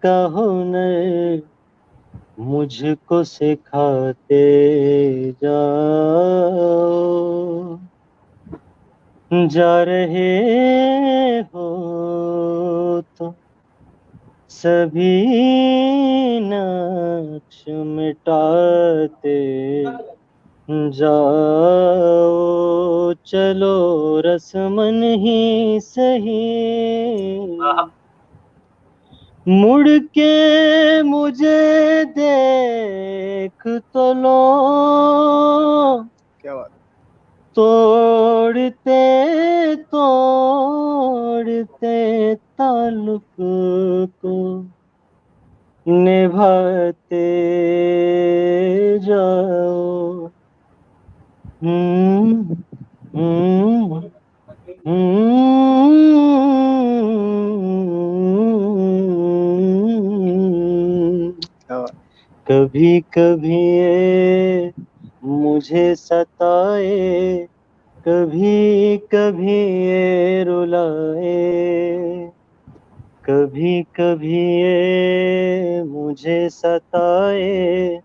का हुनर मुझको सिखाते जाओ. जा रहे हो तो सभी नक्श मिटाते जाओ. चलो रस्मन ही सही, मुड़ के मुझे देख तो लो. क्या बात. तोड़ते ताल्लुक को निभाते जाओ. कभी कभी ये मुझे सताए, कभी कभी ये रुलाए. कभी कभी ये मुझे सताए,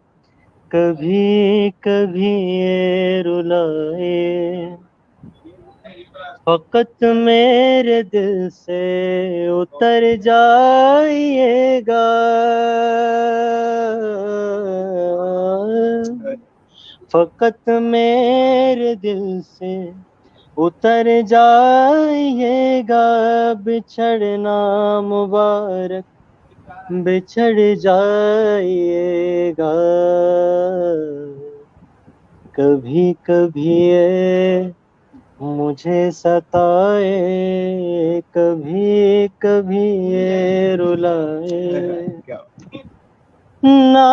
कभी कभी ये रुलाए. फकत मेरे दिल से उतर जाइएगा, फकत मेरे दिल से उतर जाइएगा. बिछड़ना मुबारक बिछड़ जाइएगा. कभी कभी ये मुझे सताए, कभी कभी ये रुलाए, ना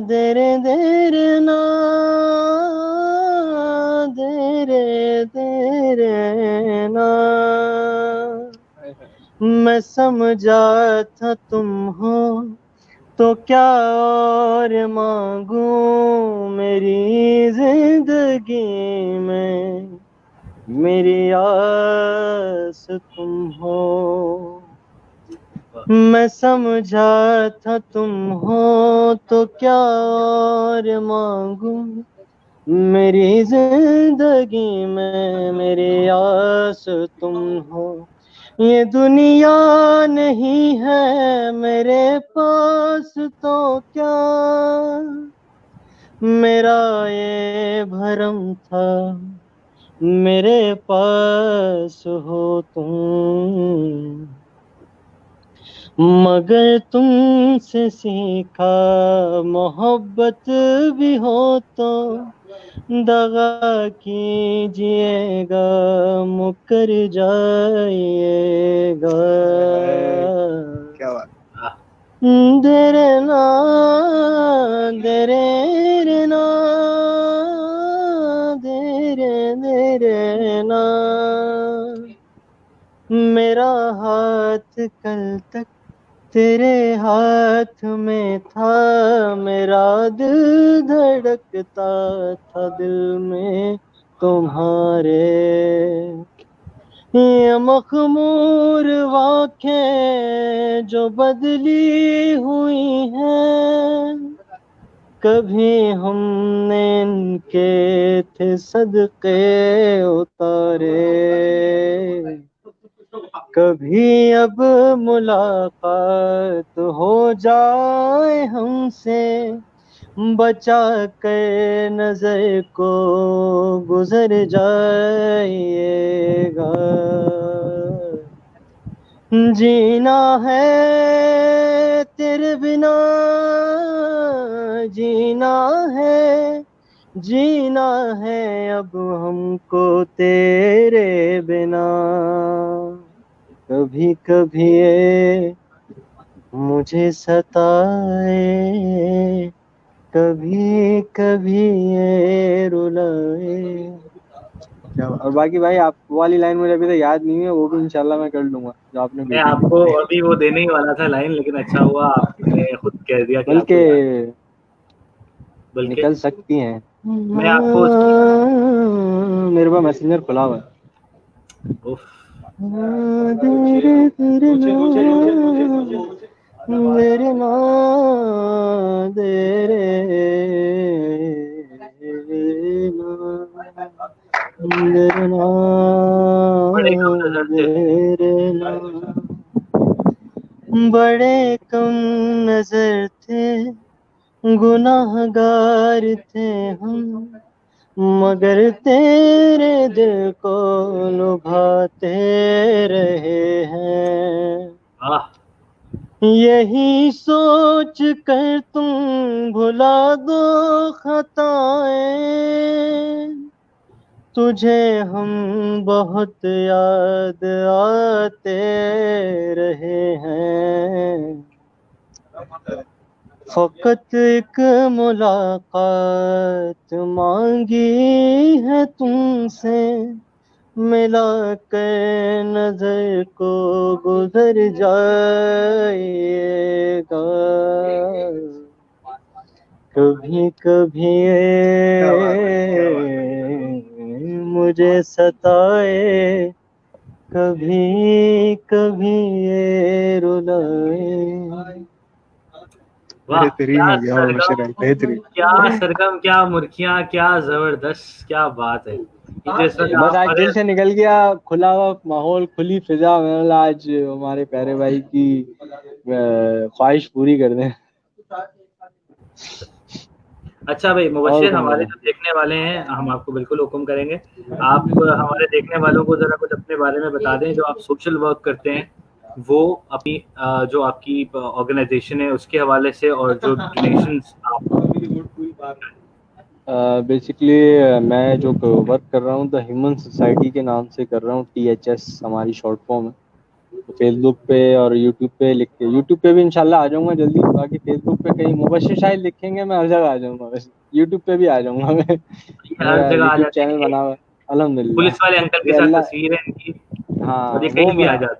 देरे देरे ना देरे देरे ना। मैं समझा था तुम हो तो क्या और मांगू मेरी जिंदगी में, मेरी आस तुम हो। मैं समझा था तुम हो तो क्या और मांगू मेरी जिंदगी में, मेरी आस तुम हो। ये दुनिया नहीं है मेरे पास तो क्या, मेरा ये भरम था मेरे पास हो तुम। मगर तुमसे सीखा मोहब्बत भी हो तो दगा कीजिएगा, मुकर जाइएगा। क्या बात। देरे ना देरे ना देरे देरे ना। मेरा हाथ कल तक तेरे हाथ में था, मेरा दिल धड़कता था दिल में तुम्हारे। ये मखमूर वाक़े जो बदली हुई हैं, कभी हमने इनके थे सदके उतारे। कभी अब मुलाकात हो जाए हमसे, बचा कर नजर को गुजर जाइएगा। जीना है तेरे बिना, जीना है, जीना है अब हमको तेरे बिना। कभी कभी ये मुझे सताए, कभी कभी ये रुलाए। और बाकी भाई आप वाली लाइन मुझे अभी तक याद नहीं है, वो भी इंशाल्लाह मैं कर लूंगा जो आपने मैं आपको अभी वो देने ही वाला था लाइन, लेकिन अच्छा हुआ आपने खुद कह दिया कि बल्कि बल्कि निकल सकती हैं। मैं आपको मेरे पास मैसेंजर खुला हुआ है। उफ, मेरे ना तेरे मेरे ना बड़े कम नजर थे। तेरे ना। बड़े कम नजर थे, गुनाहगार थे हम, मगर तेरे दिल को लुभाते रहे हैं। आह, यही सोच कर तुम भुला दो खताएं, तुझे हम बहुत याद आते रहे हैं। फकत एक मुलाकात मांगी है तुमसे, मिला कर नजर को गुजर जाएगा। कभी कभी मुझे सताए, कभी कभी ये रुलाए। वाह, बेहतरीन हो गया मुबश्शिर, बेहतरीन। क्या सरगम, क्या मुर्खियां, क्या जबरदस्त, क्या बात है। बस आज दिल से निकल गया, खुला हुआ माहौल, खुली फिजा। मैंने आज हमारे प्यारे भाई की ख्वाहिश पूरी कर दें। अच्छा भाई मुबश्शिर, हमारे जो देखने वाले हैं हम आपको बिल्कुल हुक्म करेंगे, आप हमारे देखने वालों को जरा कुछ अपने बारे में बता दें, जो आप सोशल वर्क करते हैं वो अपनी जो आपकी ऑर्गेनाइजेशन है उसके हवाले से, और जो डोनेशंस आप। बेसिकली मैं जो वर्क कर रहा हूँ द ह्यूमन सोसाइटी के नाम से कर रहा हूँ, THS हमारी शॉर्ट फॉर्म है। तो फेसबुक पे और यूट्यूब पे लिख के, यूट्यूब पे भी इंशाल्लाह आ जाऊंगा जल्दी, बाकी फेसबुक पे कहीं मुबशिर शायद लिखेंगे मैं हर जगह आ जाऊंगा, वैसे यूट्यूब पे भी आ जाऊंगा मैं। हर मेरा जगह आ यूट्यूब जाते चैनल हैं। बना हुआ है अल्हम्दुलिल्लाह। पुलिस वाले अंकल के ये साथ अल्लाह, तस्वीर है इनकी, हाँ और ये वो कहीं भी आ जाता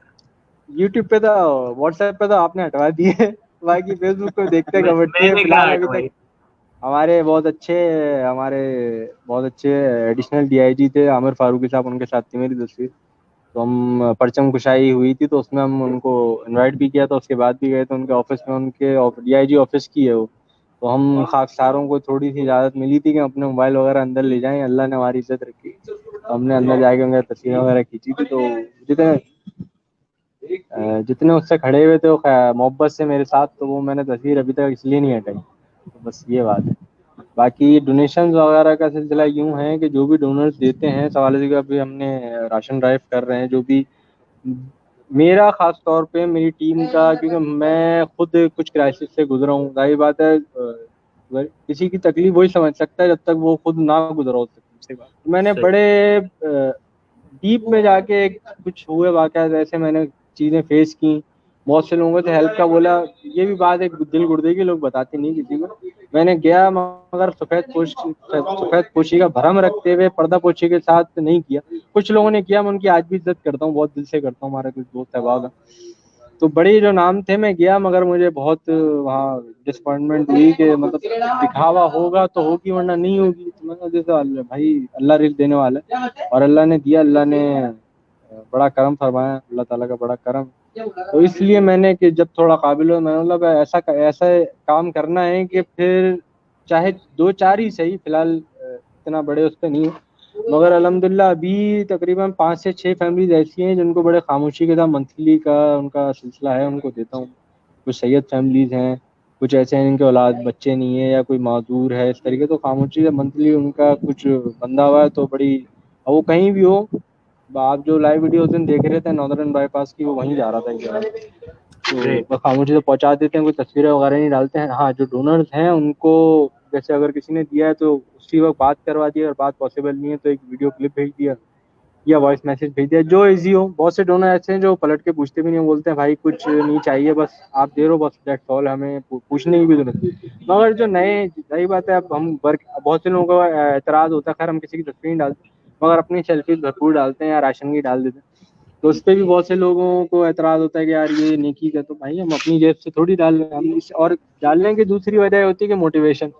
यूट्यूब पे तो, व्हाट्सएप पे तो आपने हटवा दी है, बाकी फेसबुक पे देखते है। कमेंट्री है मैंने क्या फिलहाल अभी तक। हटवाई? हमारे हमारे बहुत अच्छे एडिशनल DIG थे आमिर फारूकी साहब, उनके साथ थी मेरी तस्वीर। तो हम परचम कुशाई हुई थी तो उसमें हम उनको इनवाइट भी किया था, उसके बाद भी गए थे उनके ऑफिस में, उनके DIG ऑफिस की है वो। तो हम खाकसारों को थोड़ी सी इजाज़त मिली थी कि अपने मोबाइल वगैरह अंदर ले जाएं, अल्लाह ने हमारी इज्जत रखी तो हमने अंदर जाके उनकी तस्वीरें वगैरह खींची थी। तो जितने जितने उससे खड़े हुए थे वो मोहब्बत से मेरे साथ, तो वो मैंने तस्वीर अभी तक इसलिए नहीं हटाई। तो बस ये बात है। बाकी डोनेशंस वगैरह का सिलसिला यूं है कि जो भी डोनर्स देते हैं, सवाल का अभी हमने राशन ड्राइव कर रहे हैं, जो भी मेरा खास तौर पे मेरी टीम का, क्योंकि मैं खुद कुछ क्राइसिस से गुजरा हूँ, जाहिर बात है किसी की तकलीफ वही समझ सकता है जब तक वो खुद ना गुजरा हो तकलीफ से। तो मैंने सही। बड़े डीप में जाके कुछ हुए वाक़यात ऐसे मैंने चीज़ें फेस की, बहुत से लोगों से हेल्प का बोला। ये भी बात एक दिल गुर्दे की लोग बताते नहीं किसी को। मैंने गया मगर सफेद पोशी का भरम रखते हुए पर्दा पोशी के साथ नहीं किया। कुछ लोगों ने किया, मैं उनकी आज भी इज्जत करता हूँ, बहुत दिल से करता हूँ, हमारा कुछ दोस्त अहबाब है। तो बड़े जो नाम थे मैं गया, मगर मुझे बहुत वहाँ डिसअपॉइंटमेंट हुई कि मतलब दिखावा होगा तो होगी वरना नहीं होगी। तो मैंने देखा भाई अल्लाह रिज़्क देने वाला है, और अल्लाह ने दिया, अल्लाह ने बड़ा करम फरमाया, अल्लाह ताला का बड़ा करम। तो इसलिए मैंने कि जब थोड़ा काबिल हो, मैंने मतलब ऐसा काम करना है कि फिर चाहे 2-4 ही सही, फिलहाल इतना बड़े उस पर नहीं हूँ, मगर अल्हम्दुलिल्लाह अभी तकरीबन 5 से 6 फैमिलीज ऐसी हैं जिनको बड़े खामोशी के साथ मंथली का उनका सिलसिला है, उनको देता हूँ। कुछ सैयद फैमिलीज हैं, कुछ ऐसे हैं जिनके औलाद बच्चे नहीं है या कोई माजूर है इस तरीके, तो खामोशी से मंथली उनका कुछ बंदा हुआ है। तो बड़ी, और वो कहीं भी हो, आप जो लाइव वीडियो उस दिन देख रहे थे नॉर्दर्न बाईपास की, वो वहीं जा रहा था एक जगह। ग्रेट। तो बस खामोशी से पहुंचा देते हैं, कोई तस्वीरें वगैरह नहीं डालते हैं। हाँ, जो डोनर्स हैं उनको जैसे अगर किसी ने दिया है तो उसी वक्त बात करवा दिया, और बात पॉसिबल नहीं है तो एक वीडियो क्लिप भेज दिया या वॉइस मैसेज भेज दिया, जो इजी हो। बहुत से डोनर ऐसे हैं जो पलट के पूछते भी नहीं, बोलते हैं भाई कुछ नहीं चाहिए, बस आप दे रहे हो, बस दैट्स ऑल, हमें पूछने की भी जरूरत नहीं। मगर जो नए, सही बात है, अब हम वर्क, बहुत से लोगों का एतराज होता है, खैर हम किसी की तस्वीर नहीं डालते, मगर अपनी सेल्फी भरपूर डालते हैं या राशन की डाल देते हैं, तो उस पर भी बहुत से लोगों को एतराज होता है कि यार ये नेकी का, तो भाई हम अपनी जेब से थोड़ी डाल रहे हैं, हम और डालने की दूसरी वजह होती है कि मोटिवेशन,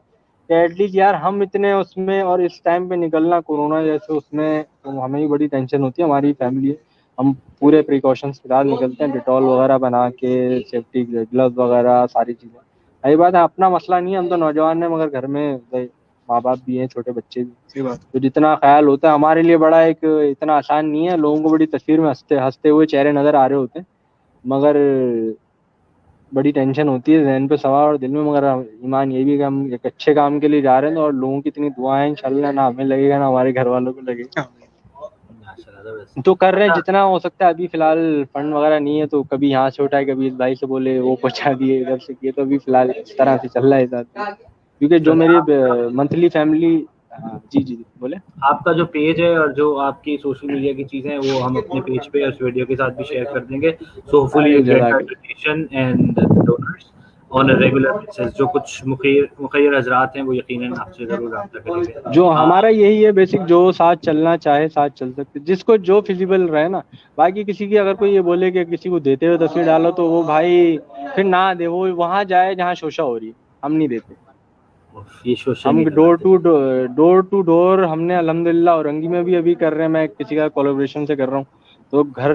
एटलीस्ट यार हम इतने उसमें, और इस टाइम पे निकलना कोरोना जैसे उसमें, तो हमें भी बड़ी टेंशन होती है, हमारी फैमिली है, हम पूरे प्रिकॉशंस के साथ निकलते हैं, डिटॉल वगैरह बना के, सेफ्टी ग्लव्स वगैरह सारी चीज़ें। सही बात है, अपना मसला नहीं है, हम तो नौजवान हैं, मगर घर में माँ बाप भी हैं, छोटे बच्चे भी, तो जितना ख्याल होता है हमारे लिए बड़ा, एक इतना आसान नहीं है। लोगों को बड़ी तस्वीर में हंसते हंसते हुए चेहरे नज़र आ रहे होते हैं, मगर बड़ी टेंशन होती है जहन पे सवार और दिल में। मगर ईमान ये भी कि हम एक अच्छे काम के लिए जा रहे हैं, और लोगों की इतनी दुआएं इंशाल्लाह, ना हमें लगेगा ना हमारे घर वालों को लगेगा, माशाल्लाह, जबरदस्त। तो कर रहे हैं अच्छा, जितना हो सकता है। अभी फिलहाल फंड वगैरह नहीं है, तो कभी यहाँ से उठाए, कभी इस भाई से बोले वो पहुंचा दिए, इधर से किए, तो अभी फिलहाल इस तरह से चल रहा है साथ, क्योंकि जो चलिए, मेरी आप मंथली फैमिली। हाँ जी जी बोले। आपका जो पेज है और जो आपकी सोशल मीडिया की चीज़ें हैं वो हम अपने पेज पे उस वीडियो के साथ भी शेयर कर देंगे। So hopefully you get that जज़ाकल्लाह। Donation and donors on a regular basis. जो कुछ मुखिर हजरात हैं वो यकीनन आपसे ज़रूर रब्ता करेंगे। जो हमारा यही है बेसिक, जो साथ चलना चाहे साथ चल सकते, जिसको जो फिजिबल रहे ना। बाकी किसी की अगर कोई ये बोले कि किसी को देते हुए तस्वीर डालो, तो वो भाई फिर ना दे, वो वहां जाए जहाँ शोशा हो रही है, हम नहीं देते। ये सोशल हम नहीं डोर टू डोर हमने अल्हम्दुलिल्लाह औरंगी में भी अभी कर रहे हैं, मैं किसी का कोलैबोरेशन से कर रहा हूँ, तो घर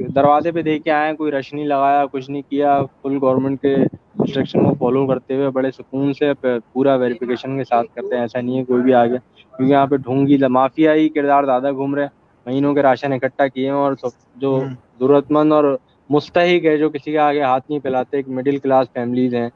दरवाजे पे दे के आए, कोई रश नहीं लगाया, कुछ नहीं किया, फुल गवर्नमेंट के इंस्ट्रक्शन को फॉलो करते हुए बड़े सुकून से पूरा वेरिफिकेशन के साथ करते हैं। ऐसा नहीं है कोई भी आ गया, क्योंकि यहाँ पे ढोंगी माफियाई किरदार ज़्यादा घूम रहे हैं, महीनों के राशन इकट्ठा किए हैं, और जो जरूरतमंद और मुस्तहिक है, जो किसी के आगे हाथ नहीं फैलाते, एक मिडिल क्लास फैमिलीज हैं,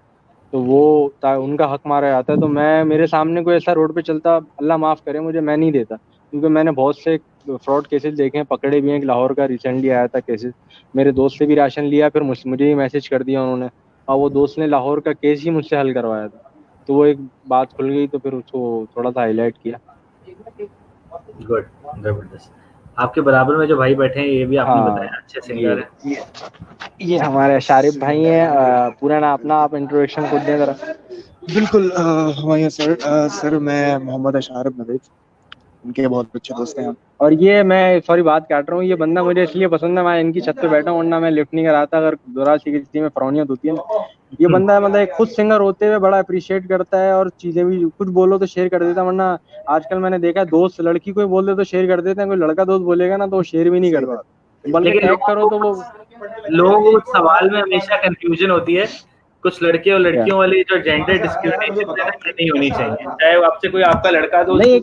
तो वो उनका हक मारा जाता है। तो मैं, मेरे सामने कोई ऐसा रोड पे चलता, अल्लाह माफ़ करे मुझे, मैं नहीं देता, क्योंकि मैंने बहुत से फ्रॉड केसेस देखे हैं, पकड़े भी हैं। एक लाहौर का रिसेंटली आया था केसेस, मेरे दोस्त से भी राशन लिया, फिर मुझे ही मैसेज कर दिया उन्होंने, और वो दोस्त ने लाहौर का केस ही मुझसे हल करवाया था। तो वो एक बात खुल गई तो फिर उसको थोड़ा सा हाईलाइट किया। गुड, जबरदस्त। आपके बराबर में जो भाई बैठे हैं ये भी आपने हाँ, बताया अच्छे सिंगर हैं। ये हमारे शारिफ भाई हैं। पूरा नाम अपना आप इंट्रोडक्शन खुद दें जरा। बिल्कुल हमारे सर मैं मोहम्मद अशारफ नवीद, उनके बहुत अच्छे दोस्त हैं हम। और ये मैं सॉरी बात काट रहा हूँ, ये बंदा मुझे इसलिए पसंद है, मैं इनकी छत पे बैठा हूँ वरना मैं लिफ्ट नहीं कराता, अगर दोरा किसी में फरौनियत होती है ना। ये बंदा मतलब एक खुद सिंगर होते हुए बड़ा अप्रिशिएट करता है और चीजें भी कुछ बोलो तो शेयर कर देता है, वरना आजकल मैंने देखा है दोस्त लड़की कोई बोल दे तो शेयर कर देते हैं, कोई लड़का दोस्त बोलेगा ना तो वो शेयर भी नहीं सही करते, बल्कि लेकिन टैग करो तो वो लोगों को उस सवाल में हमेशा कंफ्यूजन होती है। कुछ लड़के और लड़कियों वाली जो जेंडर डिस्क्रिमिनेशन है ना, ये नहीं होनी चाहिए। चाहे वो आपसे कोई आपका लड़का दोस्त नहीं।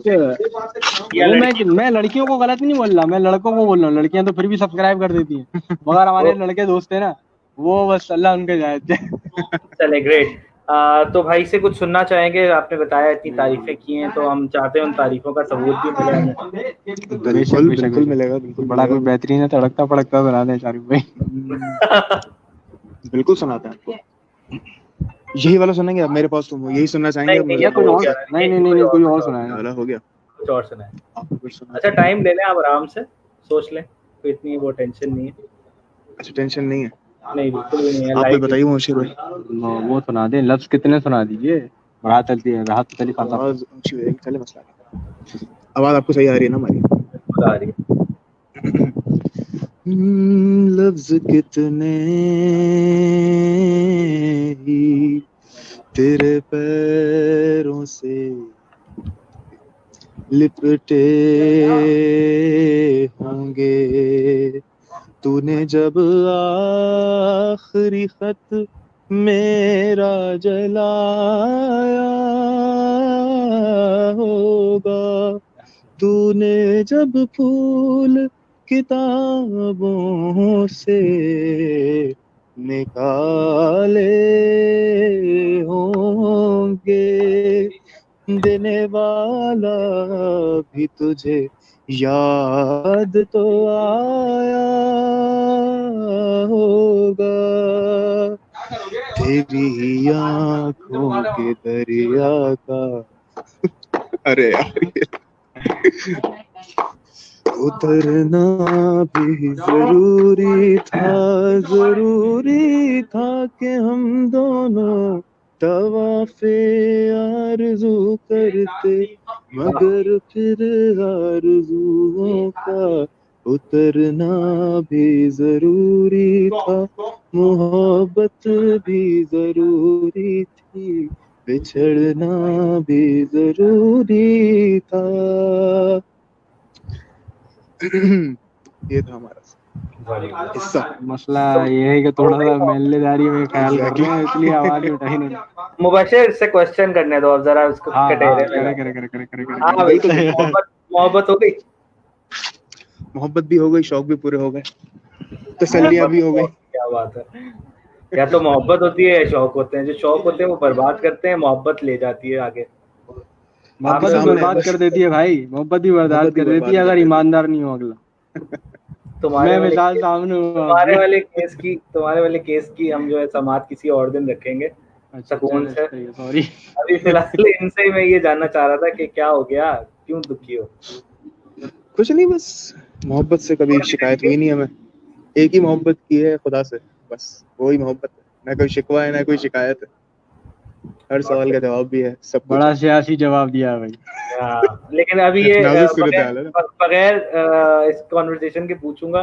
या वो लड़की, मैं लड़कियों को गलत नहीं बोल रहा, मैं लड़कों को बोल रहा हूँ, लड़कियां तो फिर भी सब्सक्राइब कर देती हैं मगर हमारे लड़के दोस्त है ना, वो बस अल्लाह उनके जाए। चले ग्रेट। तो भाई से कुछ सुनना चाहेंगे। आपने बताया इतनी तारीफें की हैं तो हम चाहते हैं उन तारीफों का सबूत भी मिले हमें। बिल्कुल बिल्कुल मिलेगा, बिल्कुल बड़ा कोई बेहतरीन है तड़कता फड़कता बना दे शारिफ भाई। बिल्कुल सुनाते हैं आपको। यही वाला सुनेंगे आप मेरे पास, तुम यही सुनना चाहेंगे? नहीं, या कोई और नहीं कोई और सुनाएगा। वाला हो गया, कुछ और सुनाए। आपको कुछ सुना? अच्छा, टाइम ले लें, आप आराम से सोच लें, कोई इतनी वो टेंशन नहीं है। अच्छा, टेंशन नहीं है? नहीं, बिल्कुल भी नहीं है। आप लाइट बताइए मुशीर भाई। वो सुना दे, लफ्ज कितने सुना दीजिए, बढ़ा चलती है राहत चली खाता। आवाज ऊंची हो जाएगी, चले मसला नहीं। आवाज आपको सही आ रही है ना हमारी? आ रही है। लफ्ज कितने ही तेरे पैरों से लिपटे होंगे, तूने जब आखिरी खत मेरा जलाया होगा, तूने जब फूल किताबों से निकाले होंगे, देने वाला भी तुझे याद तो आया होगा, तेरी आंखों के दरिया का अरे यार उतरना भी जरूरी था कि हम दोनों तवाफ़े आरज़ू करते, मगर फिर आरज़ुओं का उतरना भी जरूरी था, मोहब्बत भी जरूरी थी, बिछड़ना भी जरूरी था। ये था हमारा हिस्सा। मसला ये है कि थोड़ा सा मेलेदारी में ख्याल कर रहे हैं इसलिए आवाज उठाई नहीं। मुबशिर से क्वेश्चन करने दो अब जरा, उसको कटेरे में। हाँ भाई, मोहब्बत हो गई, मोहब्बत भी हो गई, शौक भी पूरे हो गए, तसल्लियां भी हो गई। क्या बात है। या तो मोहब्बत होती है या शौक होते हैं। जो शौक होते हैं वो बर्बाद करते हैं, मोहब्बत ले जाती है आगे। मोहब्बत भी बर्बाद कर देती है भाई, मोहब्बत भी बर्बाद कर देती है अगर ईमानदार नहीं हो अगला। तुम्हारे मिसाल सामने तुम्हारे वाले केस की हम जो है समाप्त किसी और दिन रखेंगे सुकून से। सॉरी, अभी फिलहाल इनसे मैं ये जानना चाह रहा था कि क्या हो गया, क्यों दुखी हो? कुछ नहीं, बस मोहब्बत से कभी शिकायत हुई नहीं हमें, एक ही मोहब्बत की है खुदा से, बस वही मोहब्बत है, ना कोई शिकवा है ना कोई शिकायत है, हर सवाल का जवाब भी है, सब बड़ा सियासी जवाब दिया भाई। लेकिन अभी ये बगैर बगैर इस कॉन्वर्सेशन के पूछूंगा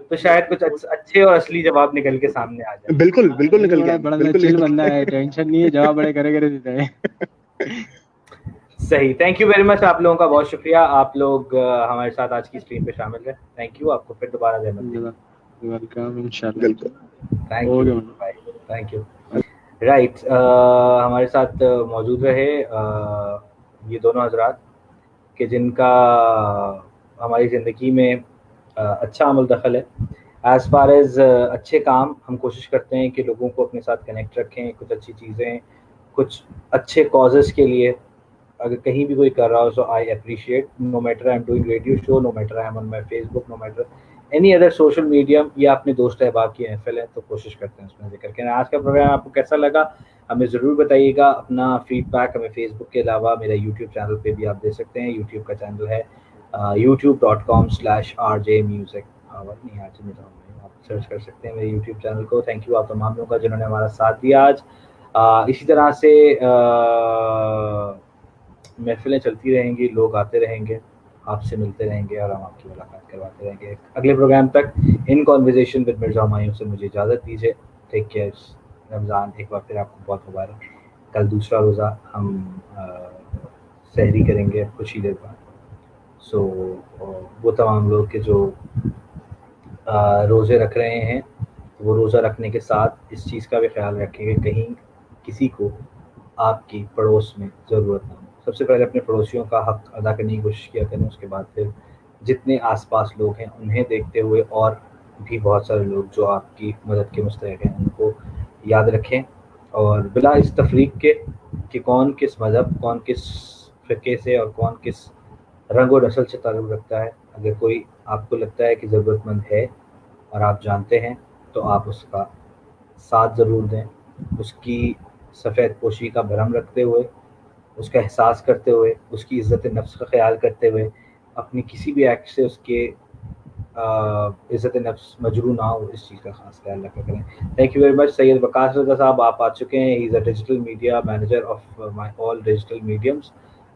तो शायद कुछ अच्छे और असली जवाब निकल के सामने आ जाए। बिल्कुल बिल्कुल निकल के बड़ा चिल बंदा है, टेंशन नहीं है, जवाब बड़े करे देता है। सही, थैंक यू वेरी मच, आप लोगों का बहुत शुक्रिया। आप लोग हमारे साथ आज की स्ट्रीम पे शामिल रहे, थैंक यू। आपको फिर दोबारा वेलकम इंशाल्लाह। Thank you. राइट, हमारे साथ मौजूद रहे ये दोनों हजरात कि जिनका हमारी ज़िंदगी में अच्छा अमल दखल है। एज़ फार एज़ अच्छे काम हम कोशिश करते हैं कि लोगों को अपने साथ कनेक्ट रखें, कुछ अच्छी चीज़ें, कुछ अच्छे कॉजेज़ के लिए अगर कहीं भी कोई कर रहा हो, so I appreciate, no matter I am doing radio show, no matter I am on my Facebook, no matter any other social medium या अपने दोस्त अहबाब की महफिल है तो कोशिश करते हैं उसमें जिक्र करें। आज का प्रोग्राम आपको कैसा लगा हमें ज़रूर बताइएगा। अपना फीडबैक हमें फेसबुक के अलावा मेरा यूट्यूब चैनल पे भी आप दे सकते हैं। यूट्यूब का चैनल है youtube.com/rjmusic नहीं RJ Mirza हुमायूं, आप सर्च कर सकते हैं मेरे यूट्यूब चैनल को। थैंक यू आप तमाम लोगों का जिन्होंने हमारा साथ दिया आज। इसी तरह से महफिलें चलती रहेंगी, लोग आते रहेंगे, आपसे मिलते रहेंगे और हम आपकी मुलाकात करवाते रहेंगे। अगले प्रोग्राम तक in conversation with Mirza Humayun से मुझे इजाज़त दीजिए। Take care. रमज़ान एक बार फिर आपको बहुत मुबारक। कल दूसरा रोज़ा हम सहरी करेंगे कुछ ही देर बाद। सो वो तमाम लोग के जो रोज़े रख रहे हैं वो रोज़ा रखने के साथ इस चीज़ का भी ख्याल रखें कि कहीं किसी को आपकी पड़ोस में ज़रूरत ना हो। सबसे पहले अपने पड़ोसियों का हक़ अदा करने की कोशिश किया करें, उसके बाद फिर जितने आसपास लोग हैं उन्हें देखते हुए और भी बहुत सारे लोग जो आपकी मदद के मुस्तहिक़ हैं उनको याद रखें। और बिला इस तफरीक के कि कौन किस मज़हब, कौन किस फ़िक़े से और कौन किस रंग और नस्ल से ताल्लुक़ रखता है, अगर कोई आपको लगता है कि ज़रूरतमंद है और आप जानते हैं तो आप उसका साथ ज़रूर दें। उसकी सफ़ेद पोशी का भरम रखते हुए, उसका एहसास करते हुए, उसकी इज़्ज़त नफ्स का ख़याल करते हुए, अपनी किसी भी एक्ट से उसके इज़्ज़त नफ्स मजरूह ना हो, इस चीज़ का ख़ास ख्याल रखा करें। Thank you very much. Syed Waqas Raza साहब आप आ चुके हैं। He is a digital media manager of my all digital mediums.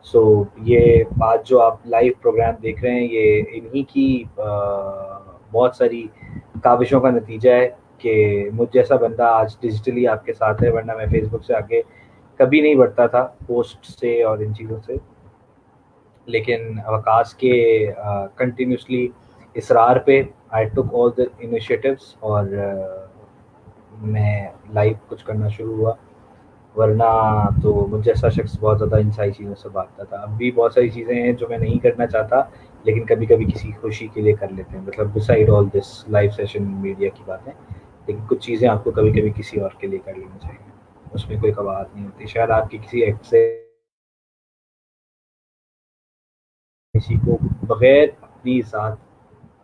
So ये आज जो आप लाइव प्रोग्राम देख रहे हैं ये इन्हीं की बहुत सारी काविशों का नतीजा है कि मुझ जैसा बंदा आज डिजिटली आपके साथ है, वरना मैं फेसबुक से आगे कभी नहीं बढ़ता था पोस्ट से और इन चीज़ों से। लेकिन वकास के कंटिन्यूसली इसरार पे आई टुक ऑल द इनिशिएटिव्स और मैं लाइव कुछ करना शुरू हुआ, वरना तो मुझ जैसा शख्स बहुत ज़्यादा इन सारी चीज़ों से भागता था। अब भी बहुत सारी चीज़ें हैं जो मैं नहीं करना चाहता, लेकिन कभी कभी किसी खुशी के लिए कर लेते हैं। मतलब beside all this live session media की बातें, लेकिन कुछ चीज़ें आपको कभी कभी किसी और के लिए कर लेनी चाहिए, उसमें कोई कबाहत नहीं होती। शायद आपकी किसी एक्ट से किसी को बग़ैर अपनी ज़ात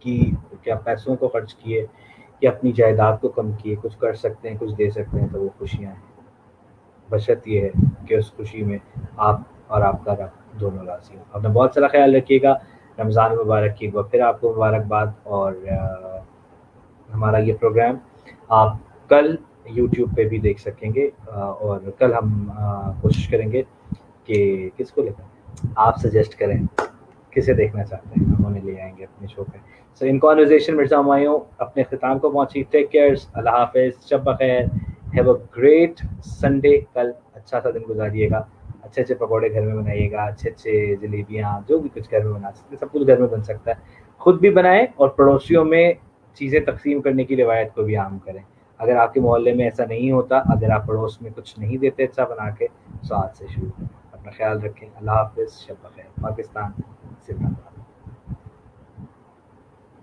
की क्या पैसों को खर्च किए या अपनी जायदाद को कम किए कुछ कर सकते हैं, कुछ दे सकते हैं, तो वो खुशियाँ हैं। बशर्त ये है कि उस खुशी में आप और आपका रब दोनों राज़ी हो। अपना बहुत सारा ख्याल रखिएगा। रमज़ान मुबारक की एक बार फिर आपको मुबारकबाद। और हमारा ये प्रोग्राम आप कल यूट्यूब पे भी देख सकेंगे। और कल हम कोशिश करेंगे कि किसको लेकर आप सजेस्ट करें, किसे देखना चाहते हैं, हम उन्हें ले आएंगे अपने शो पे। सो इन कॉन्वर्जेशन मिर्ज़ा हुमायूं अपने ख़िताम को पहुंची। टेक केयर, अल्लाह हाफ़िज़, शब बख़ैर, हैव अ ग्रेट संडे। कल अच्छा सा दिन गुजारिएगा, अच्छे अच्छे पकौड़े घर में बनाइएगा, अच्छे अच्छे जलेबियाँ जो भी कुछ घर में बना सकते हैं सब कुछ घर में बन सकता है। खुद भी बनाएं और पड़ोसियों में चीज़ें तकसीम करने की रिवायत को भी आम करें। अगर आपके मोहल्ले में ऐसा नहीं होता, अगर आप पड़ोस में कुछ नहीं देते अच्छा बना के, तो आज से शुरू करें। अपना ख्याल रखें। अल्लाह हाफ़िज़, शब बख़ैर। पाकिस्तान जिंदाबाद।